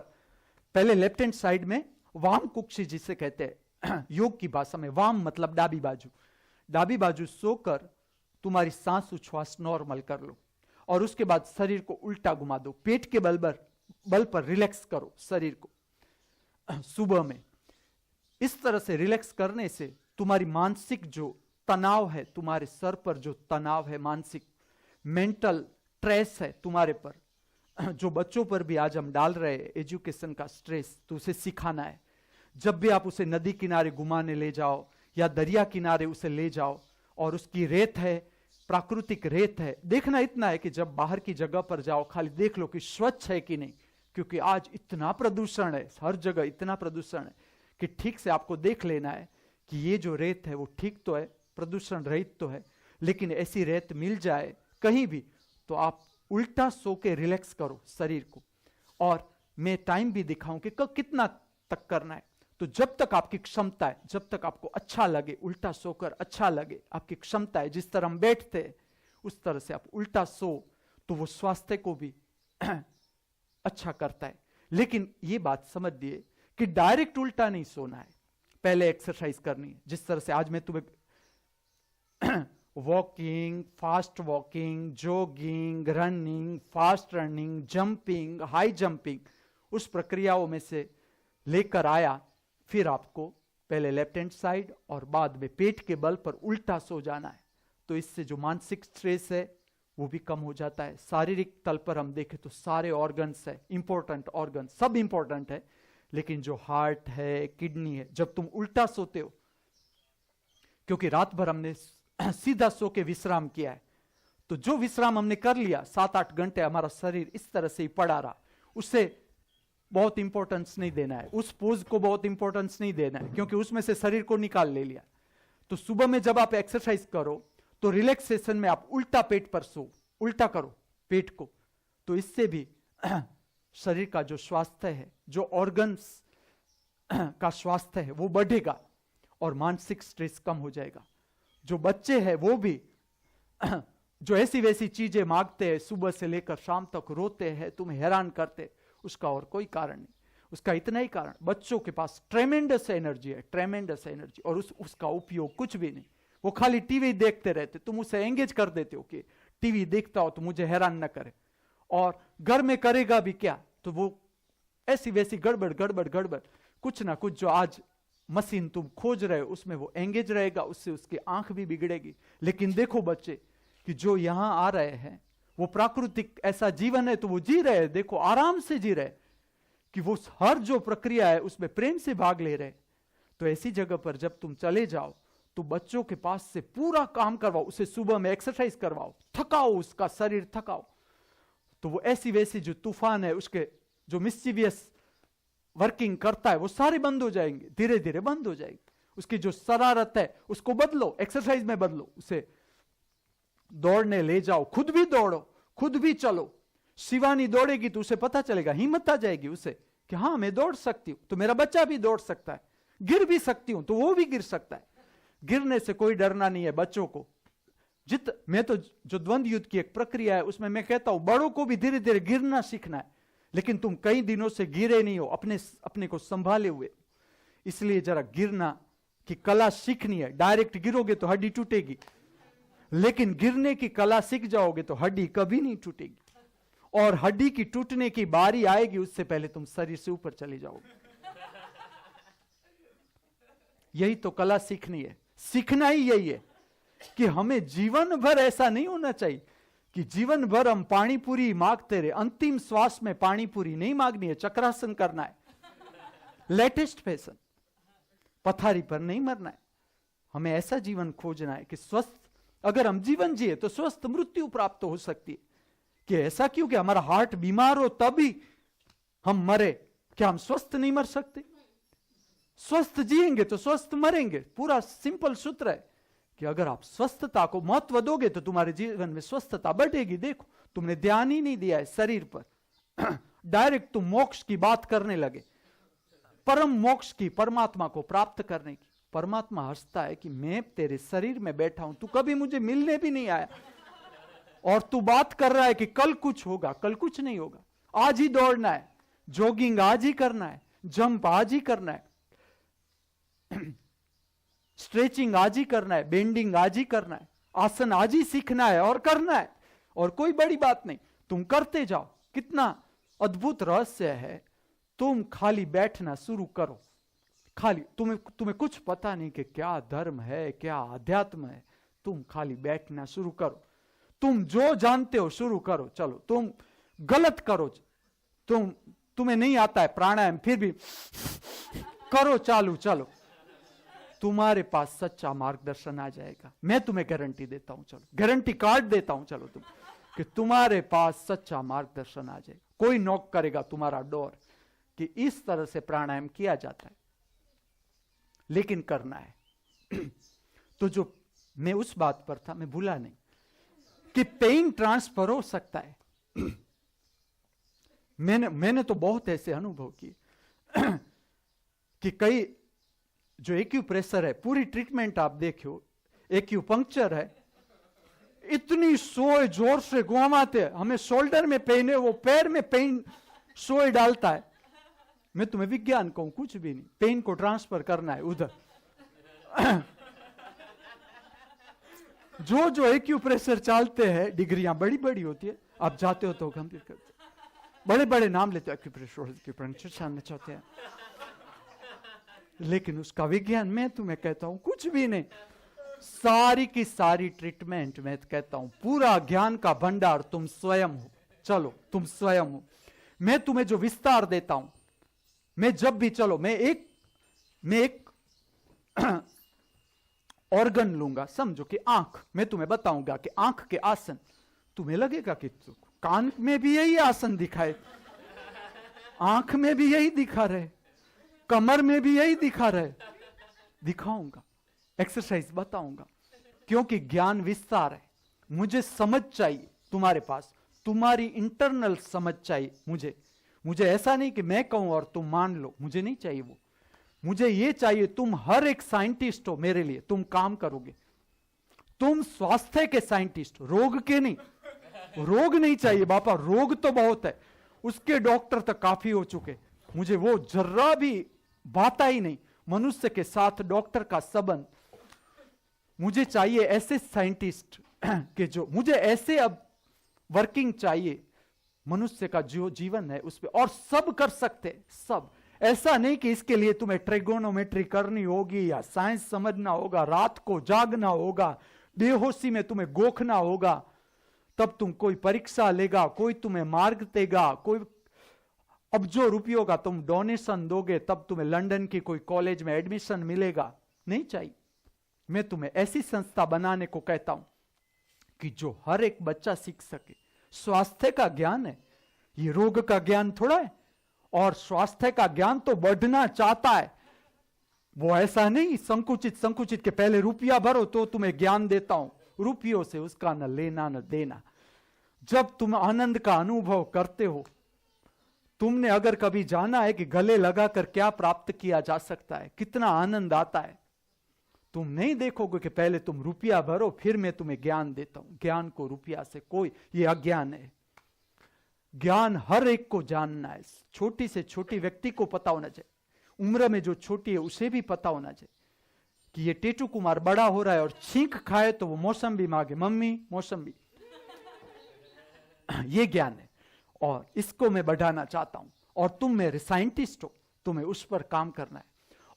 पहले लेफ्ट हैंड साइड में वाम कुक्षी जिसे कहते हैं योग की भाषा में, वाम मतलब डाबी बाजू। डाबी बाजू सोकर तुम्हारी सांस उच्छ्वास नॉर्मल कर लो, और उसके बाद शरीर को उल्टा घुमा दो। पेट के बल पर रिलैक्स करो शरीर को सुबह में। इस तरह से रिलैक्स करने से तुम्हारी मानसिक जो तनाव है, तुम्हारे सर पर जो तनाव है, मानसिक मेंटल स्ट्रेस है तुम्हारे पर, जो बच्चों पर भी आज हम डाल रहे हैं एजुकेशन का स्ट्रेस, तो उसे सिखाना है। जब भी आप उसे नदी किनारे घुमाने ले जाओ या दरिया किनारे उसे ले जाओ, और उसकी रेत है, प्राकृतिक रेत है, देखना इतना है कि जब बाहर की जगह पर जाओ, खाली देख लो कि स्वच्छ है कि नहीं। क्योंकि आज इतना प्रदूषण है, हर जगह इतना प्रदूषण है कि ठीक से आपको देख लेना है कि ये जो रेत है वो ठीक तो है, प्रदूषण रहित तो है। लेकिन ऐसी रेत मिल जाए कहीं भी, तो आप उल्टा सो के रिलैक्स करो शरीर को। और मैं टाइम भी दिखाऊं कि कितना तक करना है। तो जब तक आपकी क्षमता है, जब तक आपको अच्छा लगे, उल्टा सोकर अच्छा लगे, आपकी क्षमता है, जिस तरह हम बैठते हैं उस तरह से आप उल्टा सो, तो वो स्वास्थ्य को भी अच्छा करता है। लेकिन ये बात समझ लिए कि डायरेक्ट उल्टा नहीं सोना है, पहले एक्सरसाइज करनी है। जिस तरह से आज मैं तुम्हें walking, fast walking, jogging, running, fast running, jumping, high jumping, उस प्रक्रियाओं में से लेकर आया, फिर आपको पहले लेफ्ट हैंड साइड और बाद में पेट के बल पर उल्टा सो जाना है। तो इससे जो मानसिक स्ट्रेस है वो भी कम हो जाता है। शारीरिक तल पर हम देखें तो सारे ऑर्गन्स है, इंपॉर्टेंट ऑर्गन सब इंपॉर्टेंट है, लेकिन जो हार्ट है, किडनी है, जब तुम उल्टा सोते हो, क्योंकि रात भर हमने सीधा सो के विश्राम किया है, तो जो विश्राम हमने कर लिया 7-8 घंटे, हमारा शरीर इस तरह से ही पड़ा रहा, उससे बहुत इंपॉर्टेंस नहीं देना है, उस पोज को बहुत इंपॉर्टेंस नहीं देना है, क्योंकि उसमें से शरीर को निकाल ले लिया। तो सुबह में जब आप एक्सरसाइज करो तो रिलैक्सेशन में आप उल्टा पेट पर सो, उल्टा करो पेट को, तो इससे भी शरीर का जो स्वास्थ्य है, जो ऑर्गन्स का स्वास्थ्य है वो बढ़ेगा और मानसिक स्ट्रेस कम हो जाएगा। जो बच्चे हैं वो भी जो ऐसी वैसी चीजें मांगते हैं, सुबह से लेकर शाम तक रोते हैं, तुम्हें हैरान करते, उसका और कोई कारण नहीं, उसका इतना ही कारण, बच्चों के पास ट्रेमेंडस एनर्जी है, ट्रेमेंडस एनर्जी, और उसका उपयोग कुछ भी नहीं। वो खाली टीवी देखते रहते, तुम उसे एंगेज कर देते हो कि टीवी देखता हो तो मुझे हैरान न करे, और घर में करेगा भी क्या, तो वो ऐसी वैसी गड़बड़ गड़बड़ गड़बड़ कुछ ना कुछ जो आज मशीन तुम खोज रहे हो उसमें वो एंगेज रहेगा, उससे उसकी आंख भी बिगड़ेगी। लेकिन देखो बच्चे कि जो यहां आ रहे हैं वो प्राकृतिक ऐसा जीवन है तो वो जी रहे हैं, देखो आराम से जी रहे कि वो हर जो प्रक्रिया है उसमें प्रेम से भाग ले रहे। तो ऐसी जगह पर जब तुम चले जाओ तो बच्चों के पास से पूरा काम करवाओ, उसे सुबह में एक्सरसाइज करवाओ, थकाओ, उसका शरीर थकाओ, तो वो ऐसी वैसी जो तूफान है उसके जो मिस्चीवियस वर्किंग करता है वो सारे बंद हो जाएंगे, धीरे धीरे बंद हो जाएगी। उसकी जो शरारत है उसको बदलो, एक्सरसाइज में बदलो, उसे दौड़ने ले जाओ, खुद भी दौड़ो, खुद भी चलो। शिवानी दौड़ेगी तो उसे पता चलेगा, हिम्मत आ जाएगी उसे कि हाँ मैं दौड़ सकती हूं, तो मेरा बच्चा भी दौड़ सकता है, गिर भी सकती हूं तो वो भी गिर सकता है। गिरने से कोई डरना नहीं है बच्चों को। मैं तो जो द्वंद्व युद्ध की एक प्रक्रिया है उसमें मैं कहता हूं बड़ों को भी धीरे धीरे गिरना सीखना है, लेकिन तुम कई दिनों से गिरे नहीं हो, अपने को संभाले हुए, इसलिए जरा गिरना की कला सीखनी है। डायरेक्ट गिरोगे तो हड्डी टूटेगी, लेकिन गिरने की कला सीख जाओगे तो हड्डी कभी नहीं टूटेगी, और हड्डी की टूटने की बारी आएगी उससे पहले तुम शरीर से ऊपर चले जाओगे। यही तो कला सीखनी है, सीखना ही यही है कि हमें जीवन भर ऐसा नहीं होना चाहिए कि जीवन भर हम पानी पूरी मांगते रहे, अंतिम श्वास में पानी पूरी नहीं मांगनी है, चक्रासन करना है, लेटेस्ट फैशन, पथारी पर नहीं मरना है। हमें ऐसा जीवन खोजना है कि स्वस्थ, अगर हम जीवन जिए तो स्वस्थ मृत्यु प्राप्त हो सकती है। कि ऐसा क्यों कि हमारा हार्ट बीमार हो तभी हम मरे, क्या हम स्वस्थ नहीं मर सकते? स्वस्थ जिएंगे तो स्वस्थ मरेंगे। पूरा सिंपल सूत्र है कि अगर आप स्वस्थता को महत्व दोगे तो तुम्हारे जीवन में स्वस्थता बढ़ेगी। देखो तुमने ध्यान ही नहीं दिया है शरीर पर, डायरेक्ट तुम मोक्ष की बात करने लगे, परम मोक्ष की, परमात्मा को प्राप्त करने की। परमात्मा हंसता है कि मैं तेरे शरीर में बैठा हूं, तू कभी मुझे मिलने भी नहीं आया और तू बात कर रहा है कि कल कुछ होगा। कल कुछ नहीं होगा, आज ही दौड़ना है, जॉगिंग आज ही करना है, जंप आज ही करना है, स्ट्रेचिंग आज ही करना है, बेंडिंग आज ही करना है, आसन आज ही सीखना है और करना है, और कोई बड़ी बात नहीं, तुम करते जाओ। कितना अद्भुत रहस्य है, तुम खाली बैठना शुरू करो, खाली तुम्हें कुछ पता नहीं कि क्या धर्म है, क्या अध्यात्म है, तुम खाली बैठना शुरू करो। तुम जो जानते हो शुरू करो, चलो तुम गलत करो, तुम्हें नहीं आता है प्राणायाम फिर भी करो चालू, चलो तुम्हारे पास सच्चा मार्गदर्शन आ जाएगा। मैं तुम्हें गारंटी देता हूं, चलो गारंटी कार्ड देता हूं, चलो तुम कि तुम्हारे पास सच्चा मार्गदर्शन आ जाएगा। कोई नॉक करेगा तुम्हारा डोर कि इस तरह से प्राणायाम किया जाता है, लेकिन करना है। तो जो मैं उस बात पर था, मैं भूला नहीं कि पेन ट्रांसफर हो सकता है। मैंने तो बहुत ऐसे अनुभव किए कि कई जो एक्यूप्रेशर है, पूरी ट्रीटमेंट आप देखो, एक्यूपंक्चर है, इतनी सोए जोर से घुमाते, हमें शोल्डर में पेन है, वो पैर में पेन सोए डालता है। मैं तुम्हें विज्ञान कहूं, कुछ भी नहीं, पेन को ट्रांसफर करना है उधर। जो एक्यूप्रेशर चलते हैं, डिग्रियां बड़ी बड़ी होती है, आप जाते हो तो गंभीर करते, बड़े बड़े नाम लेते हो, एक्यूप्रेशर जानना चाहते हैं, लेकिन उसका विज्ञान मैं तुम्हें कहता हूं कुछ भी नहीं। सारी की सारी ट्रीटमेंट मैं कहता हूं, पूरा ज्ञान का भंडार तुम स्वयं हो। चलो तुम स्वयं हो, मैं तुम्हें जो विस्तार देता हूं, मैं जब भी, चलो मैं एक ऑर्गन लूंगा, समझो कि आंख, मैं तुम्हें बताऊंगा कि आंख के आसन, तुम्हें लगेगा कि कान में भी यही आसन दिखाए, आंख में भी यही दिखा रहे, कमर में भी यही दिखा रहे, दिखाऊंगा, एक्सरसाइज बताऊंगा, क्योंकि ज्ञान विस्तार है। मुझे समझ चाहिए तुम्हारे पास, तुम्हारी इंटरनल समझ चाहिए मुझे ऐसा नहीं कि मैं कहूं और तुम मान लो, मुझे नहीं चाहिए वो। मुझे ये चाहिए तुम हर एक साइंटिस्ट हो मेरे लिए, तुम काम करोगे, तुम स्वास्थ्य के साइंटिस्ट, रोग के नहीं। रोग नहीं चाहिए बापा, रोग तो बहुत है, उसके डॉक्टर तक काफी हो चुके, मुझे वो जर्रा भी बात ही नहीं। मनुष्य के साथ डॉक्टर का संबंध, मुझे चाहिए ऐसे साइंटिस्ट कि जो मुझे ऐसे अब वर्किंग चाहिए मनुष्य का जो जीवन है उस पर, और सब कर सकते सब। ऐसा नहीं कि इसके लिए तुम्हें ट्रिगोनोमेट्री करनी होगी या साइंस समझना होगा, रात को जागना होगा, बेहोशी में तुम्हें गोखना होगा, तब तुम कोई परीक्षा लेगा, कोई तुम्हें मार्ग देगा, कोई अब्जों रुपयों का तुम डोनेशन दोगे तब तुम्हें लंदन की कोई कॉलेज में एडमिशन मिलेगा। नहीं चाहिए। मैं तुम्हें ऐसी संस्था बनाने को कहता हूं कि जो हर एक बच्चा सीख सके। स्वास्थ्य का ज्ञान है, ये रोग का ज्ञान थोड़ा है। और स्वास्थ्य का ज्ञान तो बढ़ना चाहता है, वो ऐसा नहीं संकुचित के पहले रुपया भरो तो तुम्हें ज्ञान देता हूं। रुपयों से उसका न लेना न देना। जब तुम आनंद का अनुभव करते हो, तुमने अगर कभी जाना है कि गले लगाकर क्या प्राप्त किया जा सकता है, कितना आनंद आता है, तुम नहीं देखोगे कि पहले तुम रुपया भरो फिर मैं तुम्हें ज्ञान देता हूं। ज्ञान को रुपया से कोई, ये अज्ञान है। ज्ञान हर एक को जानना है। छोटी से छोटी व्यक्ति को पता होना चाहिए, उम्र में जो छोटी है उसे भी पता होना चाहिए कि ये टेटू कुमार बड़ा हो रहा है और छींक खाए तो वो मौसम्बी मांगे, मम्मी मौसम्बी। ये ज्ञान है और इसको मैं बढ़ाना चाहता हूं। और तुम मेरे साइंटिस्ट हो, तुम्हें उस पर काम करना है।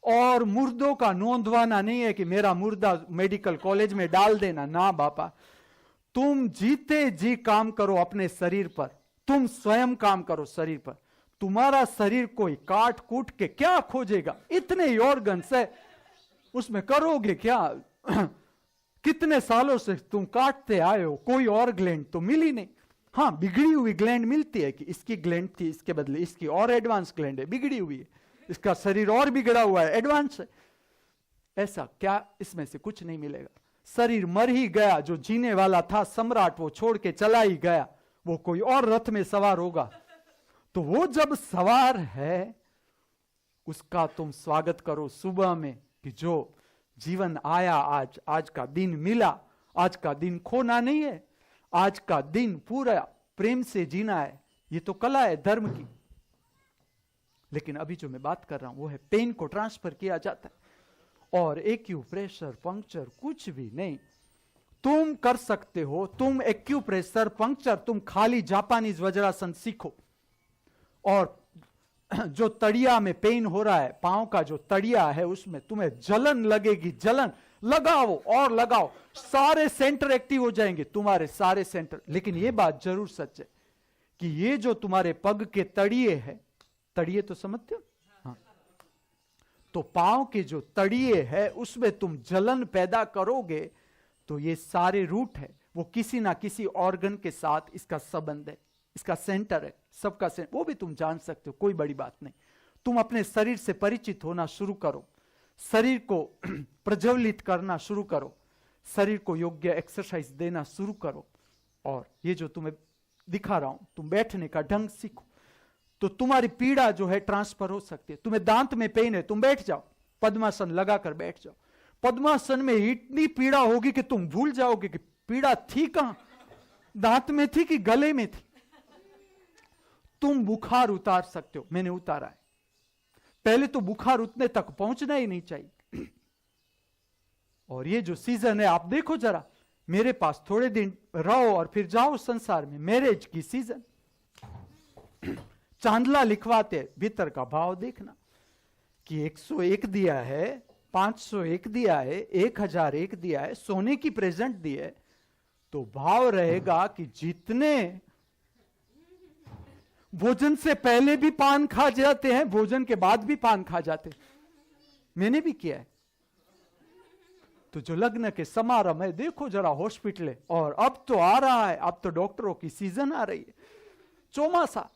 और मुर्दों का नोंदवाना नहीं है कि मेरा मुर्दा मेडिकल कॉलेज में डाल देना, ना बापा। तुम जीते जी काम करो अपने शरीर पर, तुम स्वयं काम करो शरीर पर। तुम्हारा शरीर कोई काट कूट के क्या खोजेगा? इतने ही ऑर्गन्स है, उसमें करोगे क्या? कितने सालों से तुम काटते आए हो, कोई और ग्लैंड तो मिली नहीं। हाँ, बिगड़ी हुई ग्लैंड मिलती है कि इसकी ग्लैंड थी, इसके बदले इसकी और एडवांस ग्लैंड है, बिगड़ी हुई है, इसका शरीर और बिगड़ा हुआ है, एडवांस है। ऐसा क्या इसमें से कुछ नहीं मिलेगा। शरीर मर ही गया, जो जीने वाला था सम्राट वो छोड़ के चला ही गया, वो कोई और रथ में सवार होगा। तो वो जब सवार है उसका तुम स्वागत करो सुबह में कि जो जीवन आया, आज का दिन मिला। आज का दिन खोना नहीं है, आज का दिन पूरा प्रेम से जीना है। ये तो कला है धर्म की। लेकिन अभी जो मैं बात कर रहा हूं वो है पेन को ट्रांसफर किया जाता है। और एक्यूप्रेशर पंक्चर कुछ भी नहीं तुम कर सकते हो। तुम एक्यूप्रेशर पंक्चर, तुम खाली जापानीज वज्रासन सीखो। और जो तड़िया में पेन हो रहा है, पांव का जो तड़िया है उसमें तुम्हें जलन लगेगी, जलन लगाओ और लगाओ, सारे सेंटर एक्टिव हो जाएंगे, तुम्हारे सारे सेंटर। लेकिन यह बात जरूर सच है कि ये जो तुम्हारे पग के तड़िए है, तड़िए तो समझते हो? हाँ। तो पांव के जो तड़िए है उसमें तुम जलन पैदा करोगे तो ये सारे रूट है, वो किसी ना किसी ऑर्गन के साथ इसका संबंध है, इसका सेंटर है, सबका सेंटर। वो भी तुम जान सकते हो, कोई बड़ी बात नहीं। तुम अपने शरीर से परिचित होना शुरू करो, शरीर को प्रज्वलित करना शुरू करो, शरीर को योग्य एक्सरसाइज देना शुरू करो। और ये जो तुम्हें दिखा रहा हूं, तुम बैठने का ढंग सीखो तो तुम्हारी पीड़ा जो है ट्रांसफर हो सकती है। तुम्हें दांत में पेन है, तुम बैठ जाओ, पद्मासन लगाकर बैठ जाओ। पद्मासन में इतनी पीड़ा होगी कि तुम भूल जाओगे कि पीड़ा थी कहां, दांत में थी कि गले में थी। तुम बुखार उतार सकते हो, मैंने उतारा है। पहले तो बुखार उतने तक पहुंचना ही नहीं चाहिए। और ये जो सीजन है आप देखो जरा, मेरे पास थोड़े दिन रहो और फिर जाओ संसार में। मैरिज की सीजन, चांदला लिखवाते, भीतर का भाव देखना कि 101 दिया है, 501 दिया है, 1001 दिया है, सोने की प्रेजेंट दी है, तो भाव रहेगा कि जितने भोजन से पहले भी पान खा जाते हैं, भोजन के बाद भी पान खा जाते हैं। मैंने भी किया है। तो जो लग्न के समारोह है देखो जरा हॉस्पिटल, और अब तो आ रहा है, अब तो डॉक्टरों की सीजन आ रही है। चौमासा,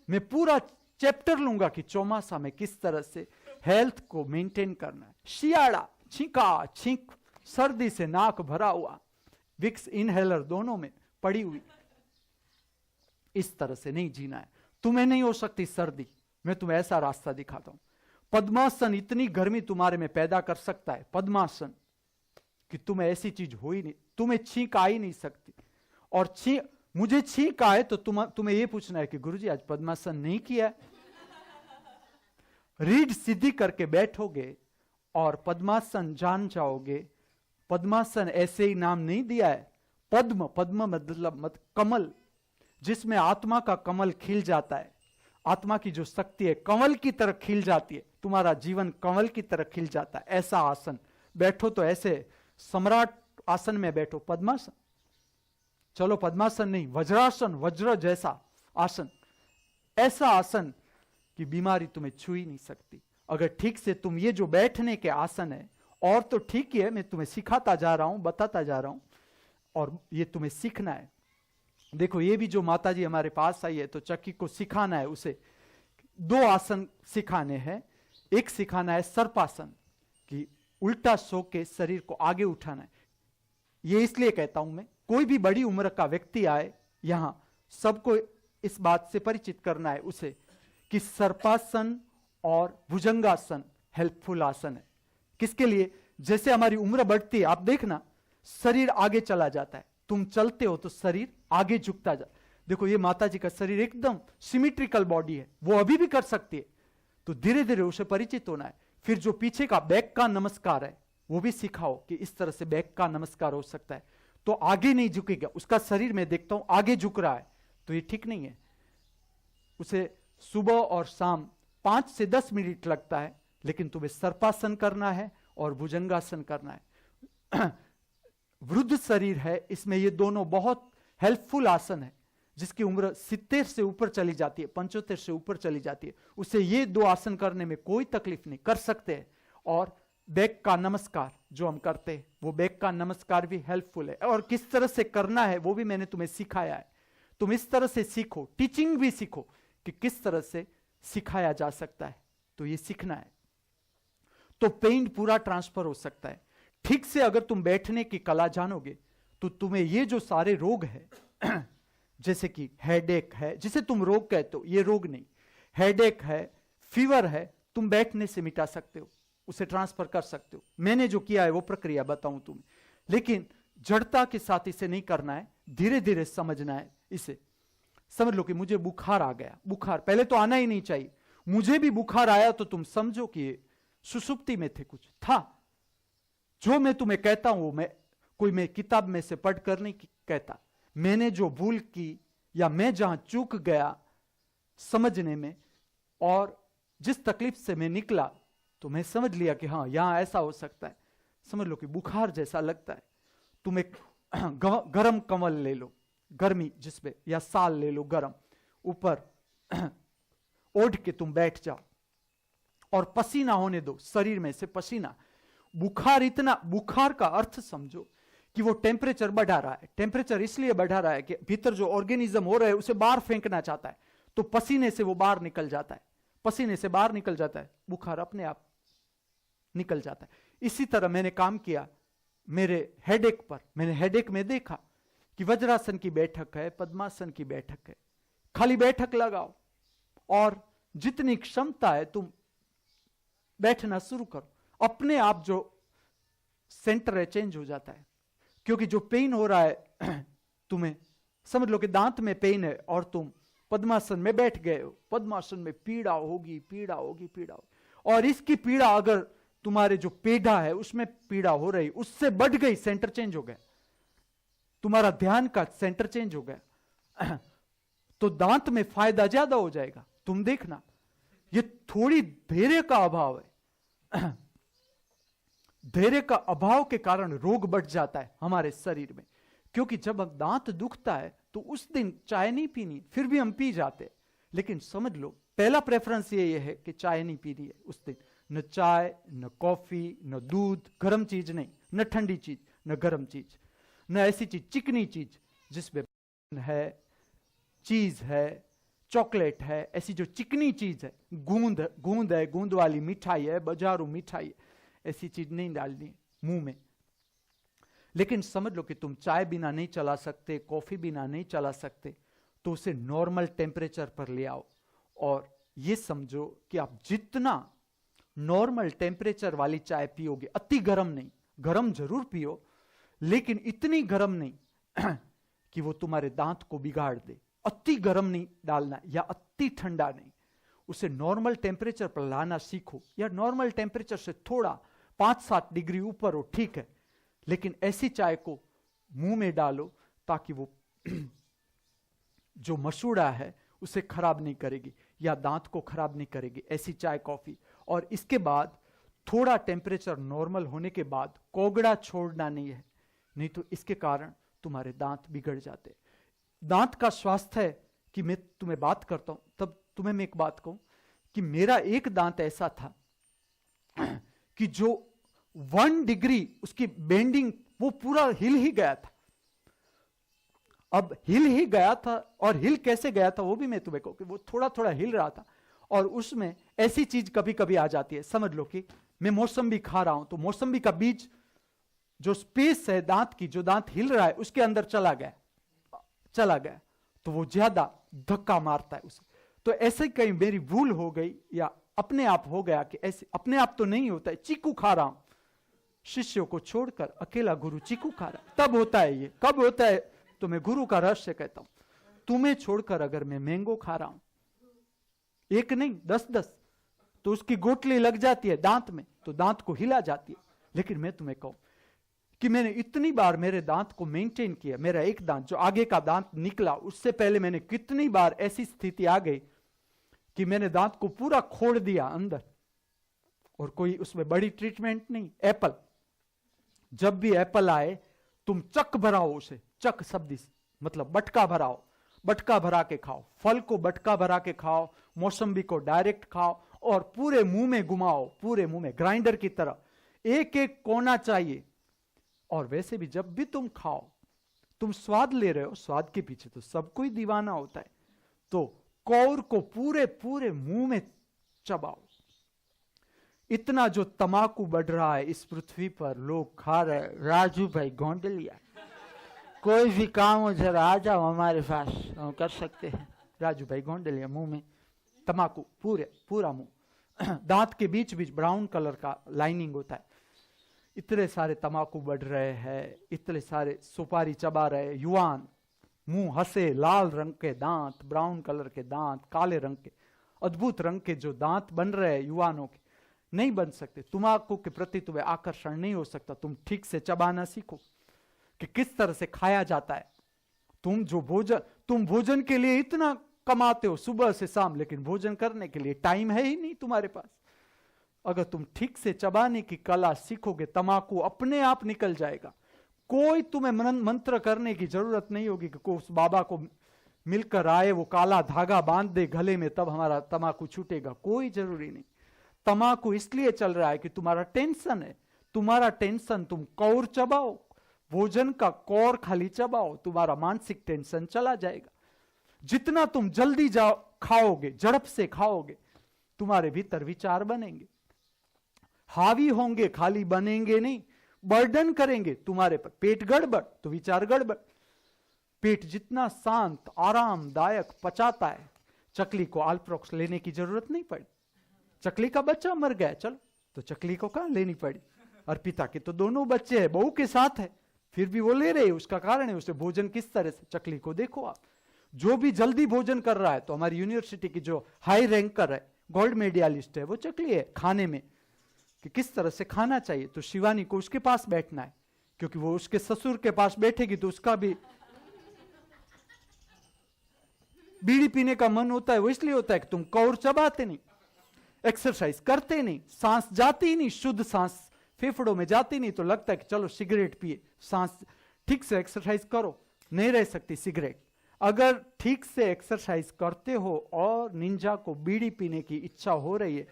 मैं पूरा चैप्टर लूंगा कि चौमासा में किस तरह से हेल्थ को मेंटेन करना है। शियाड़ा, छींका छींक, सर्दी से नाक भरा हुआ, विक्स इनहेलर दोनों में पड़ी हुई, इस तरह से नहीं जीना है। तुम्हें नहीं हो सकती सर्दी, मैं तुम्हें ऐसा रास्ता दिखाता हूं। पद्मासन इतनी गर्मी तुम्हारे में पैदा कर सकता है, पद्मासन, कि तुम्हें ऐसी चीज हो ही नहीं, तुम्हें छींक आ ही नहीं सकती। और मुझे छींक आए तो तुम्हें यह पूछना है कि गुरुजी आज पद्मासन नहीं किया। रीढ़ सीधी करके बैठोगे और पद्मासन जान जाओगे पद्मासन ऐसे ही नाम नहीं दिया है। पद्म, पद्म मतलब कमल, जिसमें आत्मा का कमल खिल जाता है। आत्मा की जो शक्ति है कमल की तरह खिल जाती है, तुम्हारा जीवन कमल की तरह खिल जाता है। ऐसा आसन बैठो तो ऐसे सम्राट आसन में बैठो, पद्मासन। चलो पद्मासन नहीं, वज्रासन, वज्र जैसा आसन, ऐसा आसन कि बीमारी तुम्हें छू ही नहीं सकती। अगर ठीक से तुम ये जो बैठने के आसन है, और तो ठीक ही है, मैं तुम्हें सिखाता जा रहा हूं, बताता जा रहा हूं, और ये तुम्हें सीखना है। देखो ये भी जो माता जी हमारे पास आई है तो चक्की को सिखाना है, उसे 2 आसन सिखाने हैं। एक सिखाना है सर्पासन, कि उल्टा सो के शरीर को आगे उठाना है। ये इसलिए कहता हूं मैं, कोई भी बड़ी उम्र का व्यक्ति आए यहां, सबको इस बात से परिचित करना है उसे कि सर्पासन और भुजंगासन हेल्पफुल आसन है। किसके लिए? जैसे हमारी उम्र बढ़ती है, आप देखना शरीर आगे चला जाता है, तुम चलते हो तो शरीर आगे झुकता जा। देखो ये माता जी का शरीर एकदम सिमेट्रिकल बॉडी है, वो अभी भी कर सकती है, तो धीरे धीरे उसे परिचित होना है। फिर जो पीछे का बैक का नमस्कार है वो भी सिखाओ कि इस तरह से बैक का नमस्कार हो सकता है, तो आगे नहीं झुकेगा। उसका शरीर में देखता हूं आगे झुक रहा है, तो ये ठीक नहीं है। उसे सुबह और शाम 5 से 10 मिनट लगता है, लेकिन तुम्हें सर्पासन करना है और भुजंगासन करना है। वृद्ध शरीर है, इसमें ये दोनों बहुत हेल्पफुल आसन है। जिसकी उम्र 70 से ऊपर चली जाती है, 75 से ऊपर चली जाती है, उसे ये 2 आसन करने में कोई तकलीफ नहीं, कर सकते हैं। और बैक का नमस्कार जो हम करते हैं, वो बैक का नमस्कार भी हेल्पफुल है, और किस तरह से करना है वो भी मैंने तुम्हें सिखाया है। तुम इस तरह से सीखो, टीचिंग भी सीखो कि किस तरह से सिखाया जा सकता है, तो ये सीखना है। तो पेन पूरा ट्रांसफर हो सकता है। ठीक से अगर तुम बैठने की कला जानोगे तो तुम्हें ये जो सारे रोग है जैसे कि हेडेक है, जिसे तुम रोग कहते हो, ये रोग नहीं, हेडेक है, फीवर है, तुम बैठने से मिटा सकते हो, उसे ट्रांसफर कर सकते हो। मैंने जो किया है वो प्रक्रिया बताऊं तुम्हें, लेकिन जड़ता के साथ इसे नहीं करना है, धीरे धीरे समझना है इसे। समझ लो कि मुझे बुखार आ गया, बुखार पहले तो आना ही नहीं चाहिए, मुझे भी बुखार आया तो तुम समझो कि सुसुप्ति में थे, कुछ था। जो मैं तुम्हें कहता हूं वो मैं किताब में से पढ़ कर नहीं कहता। मैंने जो भूल की या मैं जहां चूक गया समझने में, और जिस तकलीफ से मैं निकला, तो मैं समझ लिया कि हाँ यहां ऐसा हो सकता है। समझ लो कि बुखार जैसा लगता है, तुम एक गरम कंबल ले लो, गर्मी जिसपे, या साल ले लो गरम, ऊपर ओढ़ के तुम बैठ जाओ और पसीना होने दो, शरीर में से पसीना। बुखार का अर्थ समझो कि वो टेम्परेचर बढ़ा रहा है। टेम्परेचर इसलिए बढ़ा रहा है कि भीतर जो ऑर्गेनिज्म हो रहा है उसे बाहर फेंकना चाहता है, तो पसीने से वो बाहर निकल जाता है, पसीने से बाहर निकल जाता है, बुखार अपने आप निकल जाता है। इसी तरह मैंने काम किया मेरे हेडेक पर। मैंने हेडेक में देखा कि वज्रासन की बैठक है, पद्मासन की बैठक है, खाली बैठक लगाओ और जितनी क्षमता है तुम बैठना शुरू करो, अपने आप जो सेंटर है चेंज हो जाता है। क्योंकि जो पेन हो रहा है तुम्हें, समझ लो कि दांत में पेन है और तुम पद्मासन में बैठ गए हो, पद्मासन में पीड़ा होगी, पीड़ा होगी, पीड़ा होगी, और इसकी पीड़ा अगर तुम्हारे जो पेढ़ा है उसमें पीड़ा हो रही, उससे बढ़ गई, सेंटर चेंज हो गया, तुम्हारा ध्यान का सेंटर चेंज हो गया, तो दांत में फायदा ज्यादा हो जाएगा। तुम देखना, ये थोड़ी धैर्य का अभाव है। धैर्य का अभाव के कारण रोग बढ़ जाता है हमारे शरीर में। क्योंकि जब दांत दुखता है तो उस दिन चाय नहीं पीनी, फिर भी हम पी जाते हैं। लेकिन समझ लो पहला प्रेफरेंस ये है कि चाय नहीं पीनी है उस दिन, न चाय, न कॉफी, न दूध, गर्म चीज नहीं, न ठंडी चीज, न गर्म चीज, न ऐसी चीज चिकनी चीज जिसमें है, चीज है, चॉकलेट है, ऐसी जो चिकनी चीज है, गूंद है, गूंद वाली मिठाई है, बाजारू मिठाई है, ऐसी चीज नहीं डालनी मुंह में। लेकिन समझ लो कि तुम चाय बिना नहीं चला सकते, कॉफी बिना नहीं चला सकते, तो उसे नॉर्मल टेम्परेचर पर ले आओ और ये समझो कि आप जितना नॉर्मल टेम्परेचर वाली चाय पियोगे, अति गर्म नहीं, गर्म जरूर पियो लेकिन इतनी गर्म नहीं कि वो तुम्हारे दांत को बिगाड़ दे। अति गर्म नहीं डालना या अति ठंडा नहीं, उसे नॉर्मल टेम्परेचर पर लाना सीखो, या नॉर्मल टेम्परेचर से थोड़ा 5-7 डिग्री ऊपर हो, ठीक है, लेकिन ऐसी चाय को मुंह में डालो ताकि वो जो मसूड़ा है उसे खराब नहीं करेगी या दांत को खराब नहीं करेगी, ऐसी चाय कॉफी। और इसके बाद थोड़ा टेम्परेचर नॉर्मल होने के बाद कोगड़ा छोड़ना नहीं है, नहीं तो इसके कारण तुम्हारे दांत बिगड़ जाते। दांत का स्वास्थ्य है कि मैं तुम्हें बात करता हूं, तब तुम्हें मैं एक बात कहूं कि मेरा एक दांत ऐसा था कि जो 1 डिग्री उसकी बेंडिंग वो पूरा हिल ही गया था। अब हिल ही गया था, और हिल कैसे गया था वो भी मैं तुम्हें कहूं कि वो थोड़ा थोड़ा हिल रहा था। और उसमें ऐसी चीज कभी कभी आ जाती है, समझ लो कि मैं मौसम्बी खा रहा हूं तो मौसम्बी का बीज जो स्पेस है दांत की, जो दांत हिल रहा है उसके अंदर चला गया तो वो ज्यादा धक्का मारता है उसे। तो ऐसे कहीं मेरी भूल हो गई या अपने आप हो गया कि ऐसे अपने आप तो नहीं होता है। चीकू खा रहा हूं, शिष्यों को छोड़कर अकेला गुरु चीकू खा रहा है, तब होता है। ये कब होता है तो मैं गुरु का रहस्य कहता हूं। तुम्हें छोड़कर अगर मैं मैंगो खा रहा हूं, एक नहीं 10-10, तो उसकी गोटली लग जाती है दांत में, तो दांत को हिला जाती है। लेकिन मैं तुम्हें कहूं कि मैंने इतनी बार मेरे दांत को मेंटेन किया, मेरा एक दांत जो आगे का दांत निकला उससे पहले मैंने कितनी बार ऐसी स्थिति आ गई कि मैंने दांत को पूरा खोड़ दिया अंदर, और कोई उसमें बड़ी ट्रीटमेंट नहीं। एप्पल, जब भी एप्पल आए तुम चक भराओ उसे, चक शब्द मतलब बटका भराओ, बटका भरा के खाओ। फल को बटका भरा के खाओ, मौसम्बी को डायरेक्ट खाओ और पूरे मुंह में घुमाओ, पूरे मुंह में ग्राइंडर की तरह एक एक कोना चाहिए। और वैसे भी जब भी तुम खाओ, तुम स्वाद ले रहे हो, स्वाद के पीछे तो सब कोई दीवाना होता है, तो कौर को पूरे पूरे मुंह में चबाओ। इतना जो तमाकू बढ़ रहा है इस पृथ्वी पर, लोग खा रहे। राजू भाई गोंडलिया, कोई भी काम हो जरा आ जाओ हमारे पास, हम कर सकते हैं। राजू भाई गोंडलिया मुंह में तमाकू, पूरा मुंह, दांत के बीच बीच ब्राउन कलर का लाइनिंग होता है। इतने सारे तमाकू बढ़ रहे हैं, इतने सारे सुपारी चबा रहे युवान, मुंह हंसे, लाल रंग के दांत, ब्राउन कलर के दांत, काले रंग के, अद्भुत रंग के जो दांत बन रहे हैं युवानों के, नहीं बन सकते। तंबाकू के प्रति तुम्हें आकर्षण नहीं हो सकता। तुम ठीक से चबाना सीखो कि किस तरह से खाया जाता है। तुम भोजन के लिए इतना कमाते हो सुबह से शाम, लेकिन भोजन करने के लिए टाइम है ही नहीं तुम्हारे पास। अगर तुम ठीक से चबाने की कला सीखोगे, तंबाकू अपने आप निकल जाएगा। कोई तुम्हें मंत्र करने की जरूरत नहीं होगी कि उस बाबा को मिलकर आए, वो काला धागा बांध दे गले में, तब हमारा तंबाकू छूटेगा। कोई जरूरी नहीं। तंबाकू इसलिए चल रहा है कि तुम्हारा टेंशन है। तुम्हारा टेंशन, तुम कौर चबाओ, भोजन का कौर खाली चबाओ, तुम्हारा मानसिक टेंशन चला जाएगा। जितना तुम जल्दी खाओगे, झड़प से खाओगे, तुम्हारे भीतर विचार बनेंगे, हावी होंगे, खाली बनेंगे नहीं, बर्डन करेंगे तुम्हारे पर। पेट गड़बड़ तो विचार गड़बड़। पेट जितना शांत आरामदायक पचाता है, चकली को आल्प्रोक्स लेने की जरूरत नहीं पड़ी। चकली का बच्चा मर गया, चलो तो चकली को कहां लेनी पड़ी। अर्पिता के तो दोनों बच्चे हैं, बहू के साथ है, फिर भी वो ले रहे। उसका कारण है उसे भोजन किस तरह से। चकली को देखो आप, जो भी जल्दी भोजन कर रहा है, तो हमारी यूनिवर्सिटी की जो हाई रैंकर है, गोल्ड मेडलिस्ट है, वो चकली है खाने में, कि किस तरह से खाना चाहिए। तो शिवानी को उसके पास बैठना है, क्योंकि वो उसके ससुर के पास बैठेगी तो उसका भी बीड़ी पीने का मन होता है। वो इसलिए होता है कि तुम कौर चबाते नहीं, एक्सरसाइज करते नहीं, सांस जाती ही नहीं, शुद्ध सांस फेफड़ों में जाती नहीं, तो लगता है कि चलो सिगरेट पिए। सांस ठीक से एक्सरसाइज करो, नहीं रह सकती सिगरेट। अगर ठीक से एक्सरसाइज करते हो और निंजा को बीड़ी पीने की इच्छा हो रही है,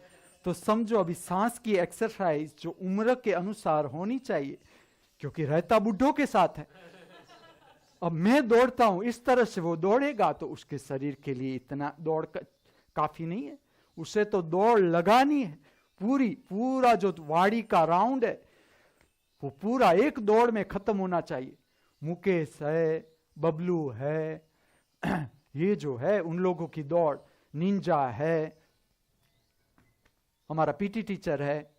तो समझो अभी सांस की एक्सरसाइज जो उम्र के अनुसार होनी चाहिए, क्योंकि रहता बुढ़ों के साथ है। अब मैं दौड़ता हूं इस तरह से, वो दौड़ेगा तो उसके शरीर के लिए इतना दौड़ काफी नहीं है, उसे तो दौड़ लगानी है। पूरा जो वाड़ी का राउंड है वो पूरा एक दौड़ में खत्म होना चाहिए। मुकेश है, बबलू है, ये जो है उन लोगों की दौड़, निंजा है, हमारा पीटी टीचर है,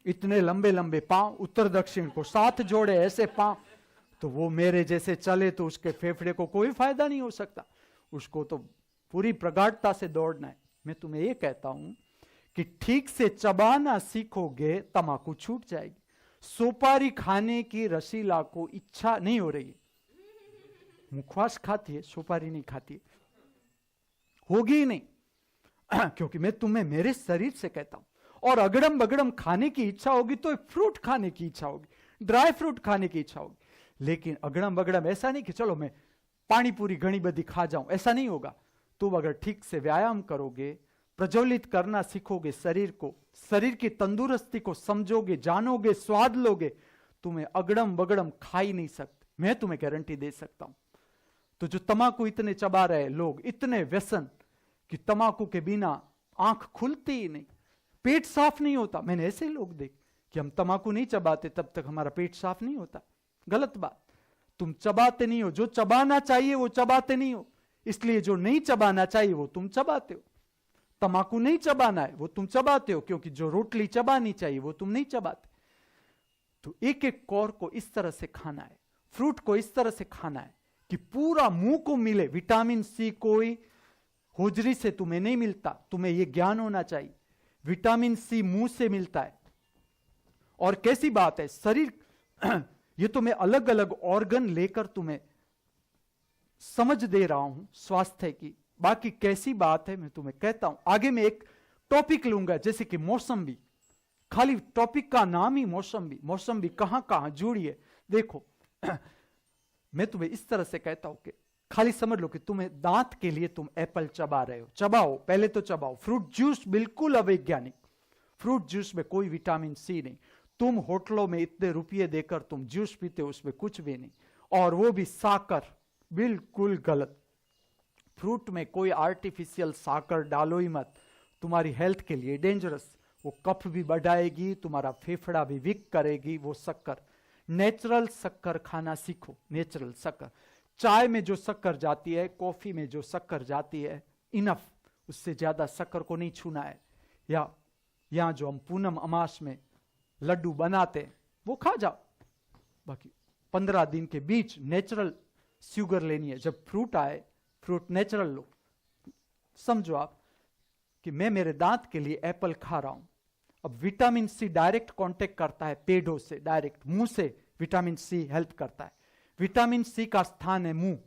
इतने लंबे लंबे पांव, उत्तर दक्षिण को साथ जोड़े ऐसे पांव, तो वो मेरे जैसे चले तो उसके फेफड़े को कोई फायदा नहीं हो सकता। उसको तो पूरी प्रगाढ़ता से दौड़ना है। मैं तुम्हें ये कहता हूं कि ठीक से चबाना सीखोगे, तंबाकू छूट जाएगी। सुपारी खाने की रसीला को इच्छा नहीं हो रही है, मुखवास खाती है, सुपारी नहीं खाती है, होगी ही नहीं क्योंकि मैं तुम्हें मेरे शरीर से कहता हूं। और अगड़म बगड़म खाने की इच्छा होगी तो फ्रूट खाने की इच्छा होगी, ड्राई फ्रूट खाने की इच्छा होगी, लेकिन अगड़म बगड़म ऐसा नहीं कि चलो मैं पानी पूरी घनी बदी खा जाऊं, ऐसा नहीं होगा। तुम अगर ठीक से व्यायाम करोगे, प्रज्वलित करना सीखोगे शरीर को, शरीर की तंदुरुस्ती को समझोगे, जानोगे, स्वाद लोगे, तुम्हें अगड़म बगड़म खा ही नहीं सकते, मैं तुम्हें गारंटी दे सकता हूं। तो जो तंबाकू इतने चबा रहे लोग, इतने व्यसन कि तंबाकू के बिना आंख खुलती ही नहीं, पेट साफ नहीं होता। मैंने ऐसे लोग देख कि हम तंबाकू नहीं चबाते तब तक हमारा पेट साफ नहीं होता। गलत बात, तुम चबाते नहीं हो, जो चबाना चाहिए वो चबाते नहीं हो, इसलिए जो नहीं चबाना चाहिए वो तुम चबाते हो। तंबाकू नहीं चबाना है वो तुम चबाते हो, क्योंकि जो रोटली चबानी चाहिए वो तुम नहीं चबाते। तो एक एक कौर को इस तरह से खाना है, फ्रूट को इस तरह से खाना है कि पूरा मुंह को मिले। विटामिन सी कोई होजरी से तुम्हें नहीं मिलता, तुम्हें यह ज्ञान होना चाहिए। विटामिन सी मुंह से मिलता है। और कैसी बात है, शरीर ये तो मैं अलग अलग ऑर्गन लेकर तुम्हें समझ दे रहा हूं स्वास्थ्य की, बाकी कैसी बात है मैं तुम्हें कहता हूं। आगे मैं एक टॉपिक लूंगा, जैसे कि मौसम्बी, खाली टॉपिक का नाम ही मौसम्बी। मौसम्बी कहां कहां जुड़ी है देखो मैं तुम्हें इस तरह से कहता हूं कि खाली समझ लो कि तुम्हें दांत के लिए तुम एप्पल चबा रहे हो, चबाओ, पहले तो चबाओ। फ्रूट जूस बिल्कुल अवैज्ञानिक, फ्रूट जूस में कोई विटामिन सी नहीं। तुम होटलों में इतने रुपये देकर तुम जूस पीते हो, उसमें कुछ भी नहीं, और वो भी साकर, बिल्कुल गलत। फ्रूट में कोई आर्टिफिशियल साकर डालो ही मत, तुम्हारी हेल्थ के लिए डेंजरस। वो कफ भी बढ़ाएगी, तुम्हारा फेफड़ा भी वीक करेगी वो शक्कर। नेचुरल शक्कर खाना सीखो, नेचुरल शक्कर। चाय में जो शक्कर जाती है, कॉफी में जो शक्कर जाती है, इनफ, उससे ज्यादा शक्कर को नहीं छूना है। या यहां जो हम पूनम अमास में लड्डू बनाते हैं वो खा जाओ, बाकी 15 दिन के बीच नेचुरल शुगर लेनी है। जब फ्रूट आए, फ्रूट नेचुरल लो। समझो आप कि मैं मेरे दांत के लिए एप्पल खा रहा हूं। अब विटामिन सी डायरेक्ट कांटेक्ट करता है पेड़ों से, डायरेक्ट मुंह से विटामिन सी हेल्प करता है। विटामिन सी का स्थान है मुंह।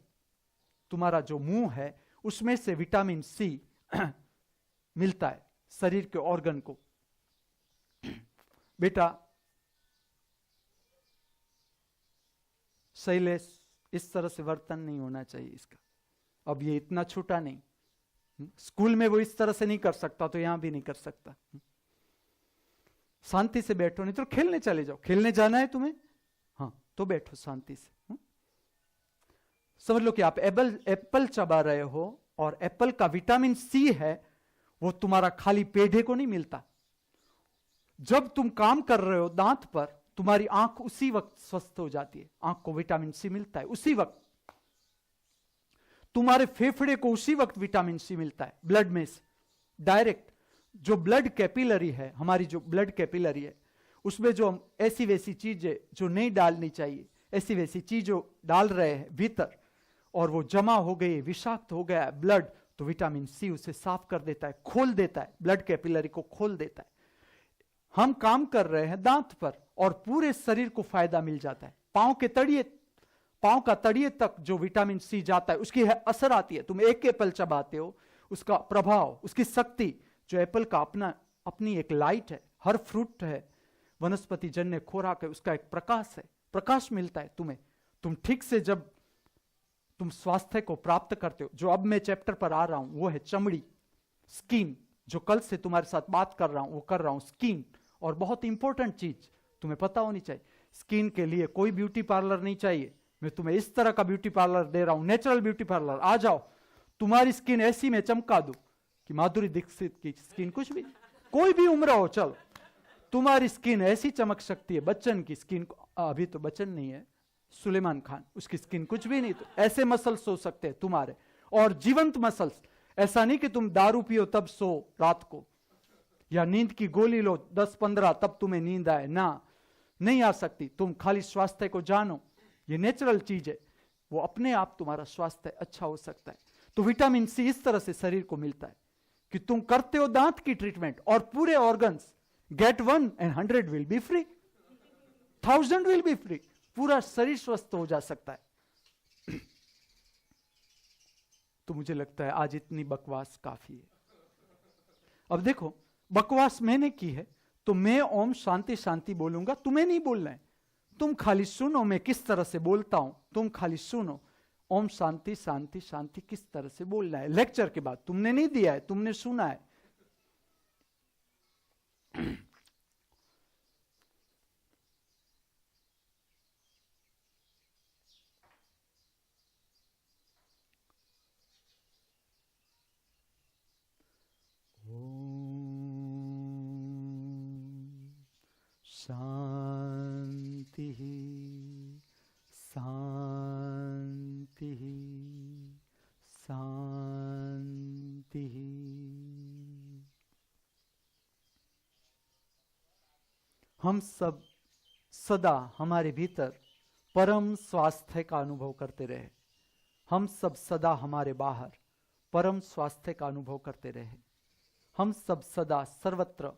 तुम्हारा जो मुंह है उसमें से विटामिन सी मिलता है शरीर के ऑर्गन को। बेटा शैलेश, इस तरह से वर्तन नहीं होना चाहिए इसका। अब ये इतना छोटा नहीं, स्कूल में वो इस तरह से नहीं कर सकता तो यहां भी नहीं कर सकता। शांति से बैठो, नहीं तो खेलने चले जाओ। खेलने जाना है तुम्हें, हाँ तो बैठो शांति से। समझ लो कि आप एप्पल चबा रहे हो और एप्पल का विटामिन सी है, वो तुम्हारा खाली पेढ़े को नहीं मिलता। जब तुम काम कर रहे हो दांत पर, तुम्हारी आंख उसी वक्त स्वस्थ हो जाती है, आंख को विटामिन सी मिलता है उसी वक्त। तुम्हारे फेफड़े को उसी वक्त विटामिन सी मिलता है ब्लड में से डायरेक्ट। जो ब्लड कैपिलरी है, हमारी जो ब्लड कैपिलरी है, उसमें जो हम ऐसी वैसी चीजें जो नहीं डालनी चाहिए, ऐसी वैसी चीजों डाल रहे हैं भीतर, और वो जमा हो गई, विषाक्त हो गया ब्लड, तो विटामिन सी उसे साफ कर देता है, खोल देता है, ब्लड कैपिलरी को खोल देता है। हम काम कर रहे हैं दांत पर और पूरे शरीर को फायदा मिल जाता है। पांव के तड़िए, पांव का तड़िए तक जो विटामिन सी जाता है उसकी असर आती है। तुम एक एप्पल चबाते हो, उसका प्रभाव, उसकी शक्ति, जो एप्पल का अपनी एक लाइट है, हर फ्रूट है वनस्पति जन्य खोराक है, उसका एक प्रकाश है, प्रकाश मिलता है तुम्हें। तुम ठीक से जब तुम स्वास्थ्य को प्राप्त करते हो, जो अब मैं चैप्टर पर आ रहा हूं वो है चमड़ी, स्किन। जो कल से तुम्हारे साथ बात कर रहा हूं वो कर रहा हूं स्किन। और बहुत इंपॉर्टेंट चीज तुम्हें पता होनी चाहिए, स्किन के लिए कोई ब्यूटी पार्लर नहीं चाहिए। मैं तुम्हें इस तरह का ब्यूटी पार्लर दे रहा हूं, नेचुरल ब्यूटी पार्लर। आ जाओ, तुम्हारी स्किन ऐसी मैं चमका दूं कि माधुरी दीक्षित की स्किन, कुछ भी, कोई भी उम्र हो, चलो तुम्हारी स्किन ऐसी चमक सकती है। बच्चन की स्किन, अभी तो बच्चन नहीं है, सुलेमान खान, उसकी स्किन कुछ भी नहीं, तो ऐसे मसल्स हो सकते हैं तुम्हारे, और जीवंत मसल्स। ऐसा नहीं कि तुम दारू पियो तब सो रात को, या नींद की गोली लो 10-15 तब तुम्हें नींद आए ना, नहीं आ सकती। तुम खाली स्वास्थ्य को जानो, ये नेचुरल चीज है, वो अपने आप तुम्हारा स्वास्थ्य अच्छा हो सकता है। तो विटामिन सी इस तरह से शरीर को मिलता है कि तुम करते हो दांत की ट्रीटमेंट और पूरे organs, get 1 and 100 will be free. 1000 will be free, पूरा शरीर स्वस्थ हो जा सकता है। तो मुझे लगता है आज इतनी बकवास काफी है। अब देखो, बकवास मैंने की है तो मैं ओम शांति शांति बोलूंगा, तुम्हें नहीं बोलना है। तुम खाली सुनो मैं किस तरह से बोलता हूं, तुम खाली सुनो ओम शांति शांति शांति किस तरह से बोलना है। लेक्चर के बाद तुमने नहीं दिया है, तुमने सुना है। शांति शांति शांति। हम सब सदा हमारे भीतर परम स्वास्थ्य का अनुभव करते रहे। हम सब सदा हमारे बाहर परम स्वास्थ्य का अनुभव करते रहे। हम सब सदा सर्वत्र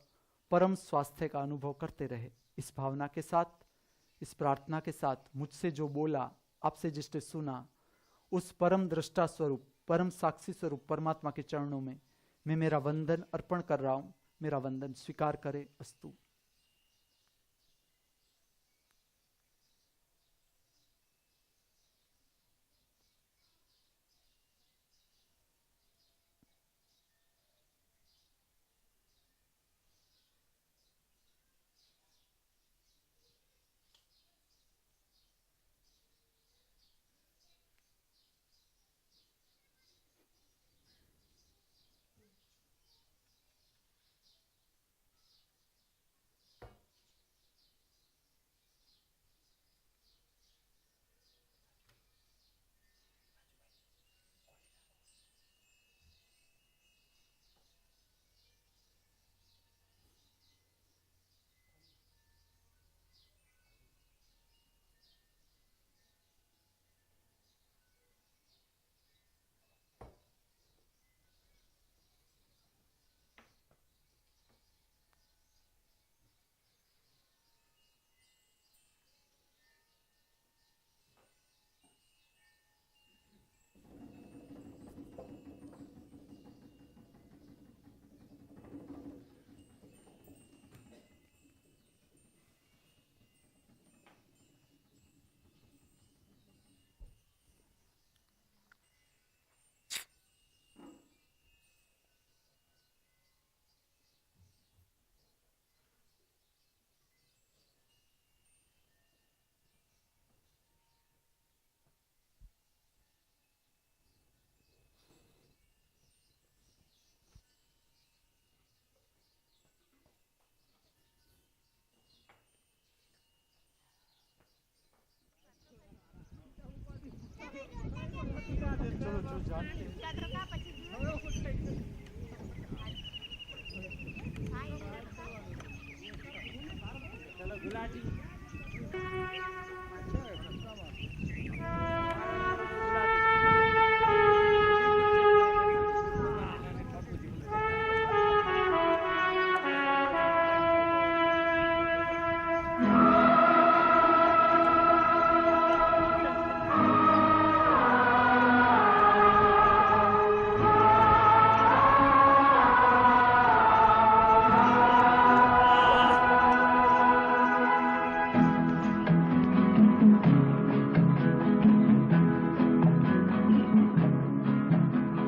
परम स्वास्थ्य का अनुभव करते रहे। इस भावना के साथ, इस प्रार्थना के साथ, मुझसे जो बोला, आपसे जिसने सुना, उस परम दृष्टा स्वरूप, परम साक्षी स्वरूप परमात्मा के चरणों में मैं मेरा वंदन अर्पण कर रहा हूं। मेरा वंदन स्वीकार करे अस्तु।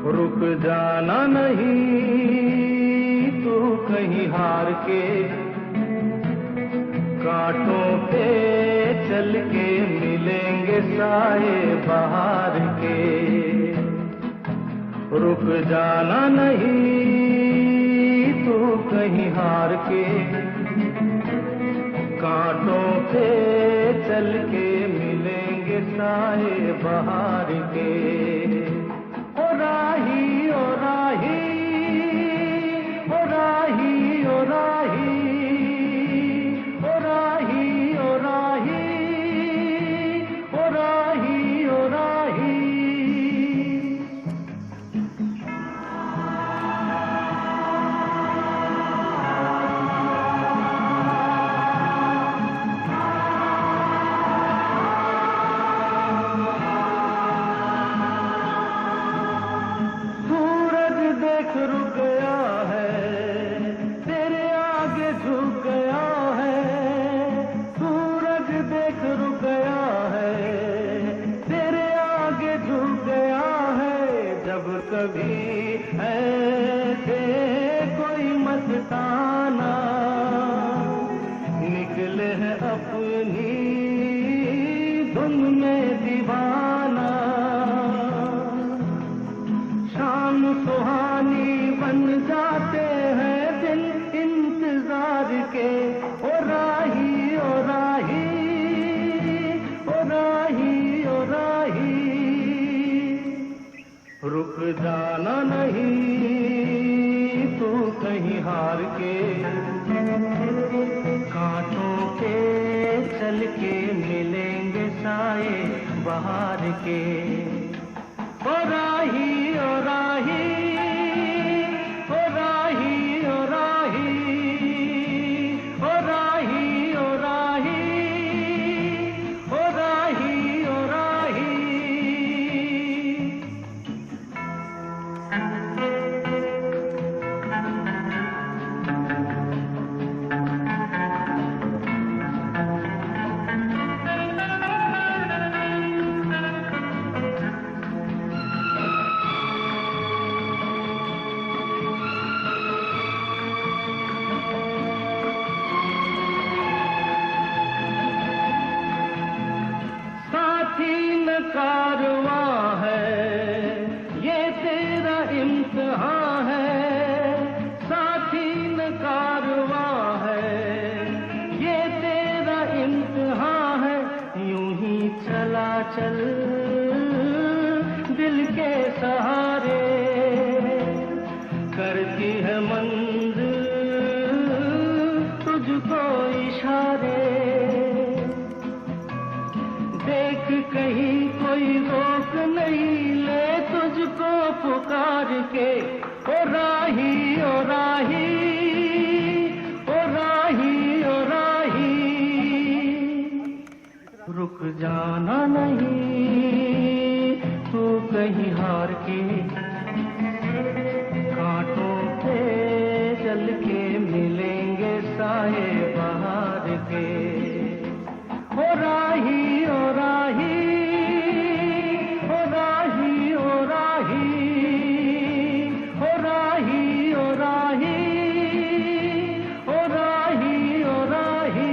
रुक जाना नहीं तू कहीं हार के, कांटों पे चल के मिलेंगे साए बहार के। रुक जाना नहीं तू कहीं हार के, कांटों पे चल के मिलेंगे साए बहार के। ओ राही ओ राही ओ राही ओ राही ओ राही ओ राही ओ राही ओ राही। आगे झुक गया है, सूरज देख रुक गया है, तेरे आगे झुक गया है। जब कभी ऐसे कोई मस्ताना निकले है अपनी धुन में दीवाना, शाम सुहानी बन जाते हैं दिन इंतजार के। ओ राही ओ राही ओ राही ओ राही, रुक जाना नहीं तू कहीं हार के, कांटों के चल के मिलेंगे साए बहार के। ओ राही ओ राही ओ राही ओ राही ओ राही ओ राही ओ राही ओ राही। कारवां है ये तेरा इम्तिहान है, साथी न कारवां है ये तेरा इम्तिहान है। यूं ही चला चल दिल के सहारे, करती है मंजिल तुझको इशारे। देख कहीं कोई रोक नहीं ले तुझको पुकार के। ओ राही ओ राही ओ राही ओ राही, रुक जाना नहीं तू कहीं हार के, कांटों पे चल के मिलेंगे साए बहार के। ओ राही ओ राही ओ राही ओ राही ओ राही ओ राही ओ राही ओ राही।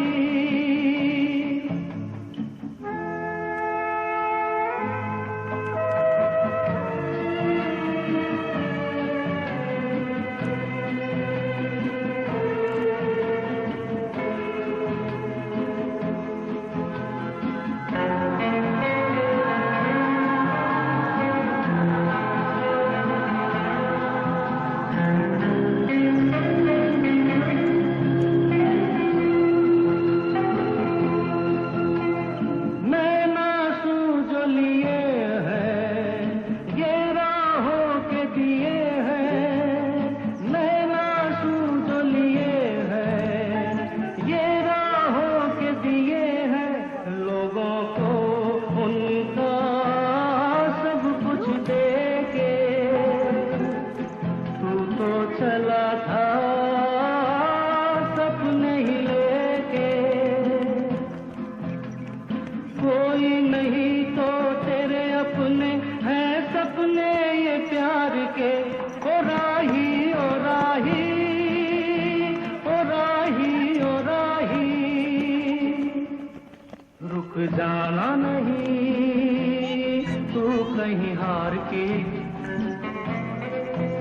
जाना नहीं तू कहीं हार के,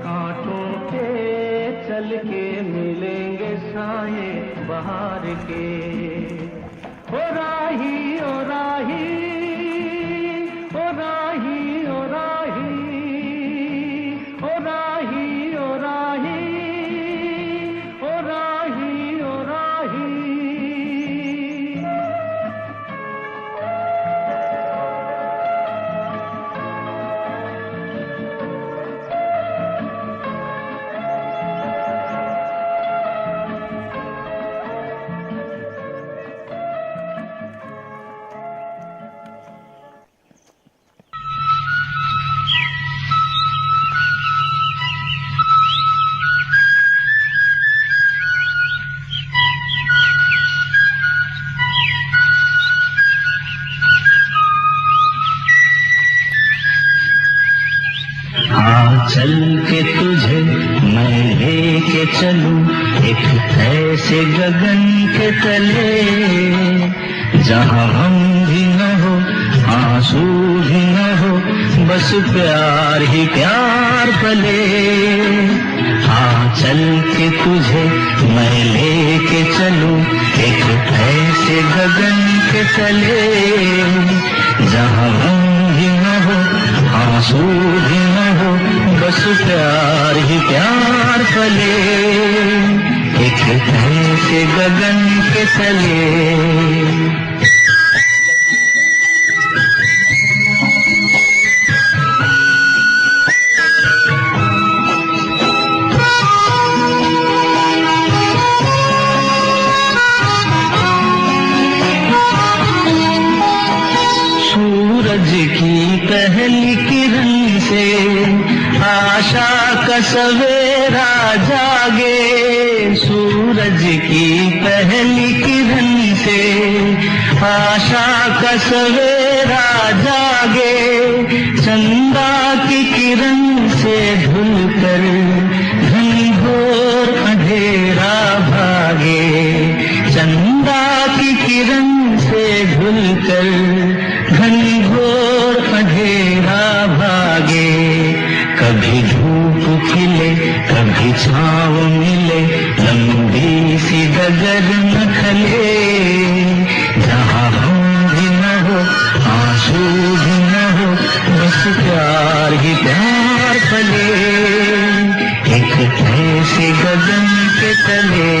कांटों पे चल के मिलेंगे साए बहार के। ओ राही ओ राही ओ राही ओ राही ओ राही ओ राही ओ राही ओ राही। चल के तुझे मैं लेके चलूं एक ऐसे गगन के तले, जहां हम भी न हो आंसू भी न हो, बस प्यार ही प्यार पले। हाँ चल के तुझे मैं लेके चलूं एक ऐसे गगन के तले, जहां हम भी न हो आंसू भी न हो, बस प्यार ही प्यार पले। एक ऐसे गगन के तले। सूरज की पहली किरण से आशा का सवेरा जागे, सूरज की पहली किरण से आशा का सवेरा जागे, चंदा की किरण से ढलकर घनघोर अंधेरा भागे, चंदा की किरण से ढलकर घनघोर अंधेरा भागे। कभी धूप खिले कभी छाँव मिले, लंबी सी डगर न खले, जहाँ हम भी न हो आंसू भी न हो, बस प्यार ही प्यार पले। एक ऐसे गगन के तले।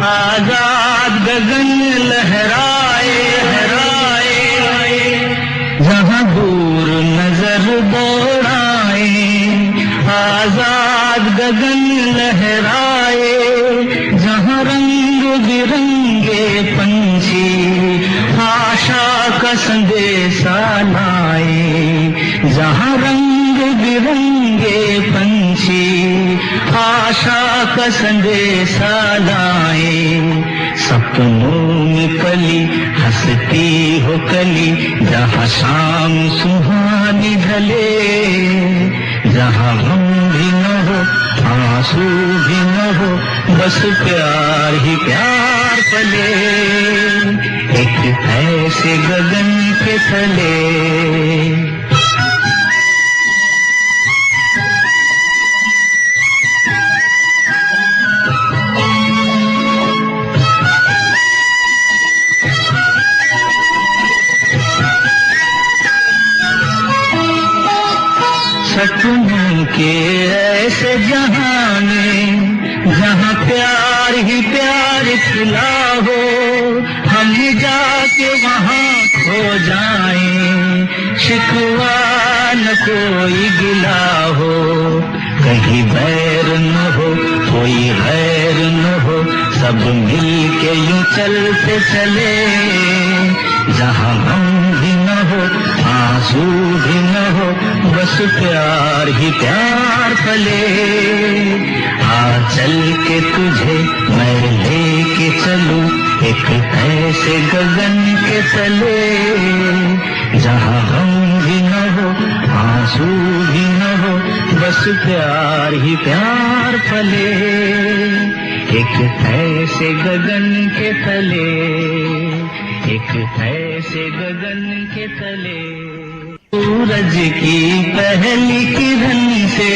आजाद गगन लहराए लहराए, जहाँ दूर नजर दौड़ाए, आजाद गगन लहराए, जहाँ रंग बिरंगे पंछी आशा का संदेशा लाए, जहाँ रंग बिरंगे पंछी आशा का संदेशा लाए। सपनों में पली हंसती हो कली, जहाँ शाम सुहानी ढले, जहाँ हम भी न हो आंसू भी न हो, बस प्यार ही प्यार पले। एक ऐसे गगन के तले। सपनों के ऐसे जहां में, जहां प्यार ही प्यार खिला हो, हम जाके वहां खो जाएं, शिकवा न कोई गिला हो, कहीं बैर न हो कोई गैर न हो, सब मिल के यूं चलते चले, जहां हम भी न हो आंसू भी न हो, बस प्यार ही प्यार पले। आ चल के तुझे मैं लेके चलूं एक ऐसे गगन के तले, जहाँ हम भी न हो आंसू भी न हो, बस प्यार ही प्यार पले। एक ऐसे गगन के तले, एक ऐसे गगन के तले। सूरज की पहली किरण से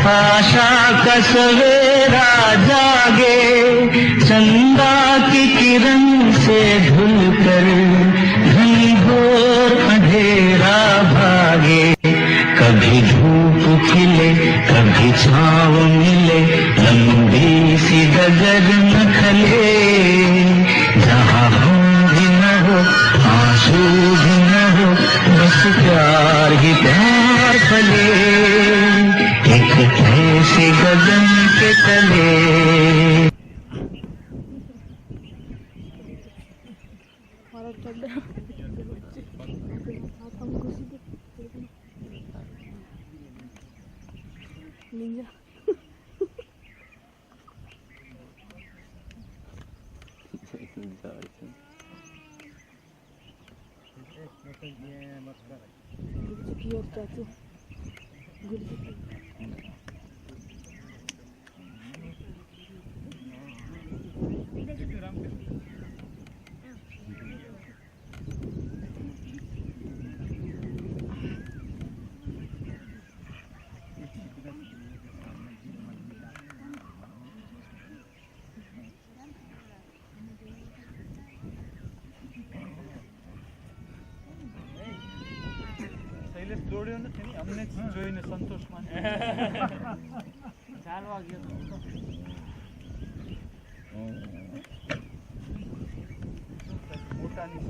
आशा का सवेरा जागे, चंदा की किरण से ढलकर घनघोर अंधेरा भागे, कभी धूप खिले कभी छाँव मिले, लंबी सी डगर न खले, जहाँ हम भी न हो आंसू भी न हो, बस प्यार ही प्यार पले। एक ऐसे गगन के तले। भारत निंजा गुरचुकी और चाचू गुरचुकी શૈલેષ દોડ્યો નથી ને અમને જ જોઈને સંતોષ માને ચાલવા ગયો મોટાની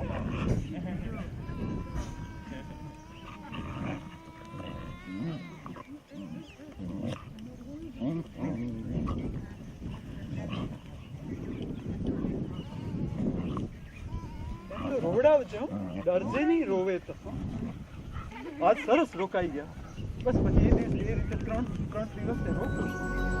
રોવડાવજો ડરજે નહીં રોવે તો આજ સરસ રોકાઈ ગયા બસ પછી એ રીતે ત્રણ દિવસ રોકું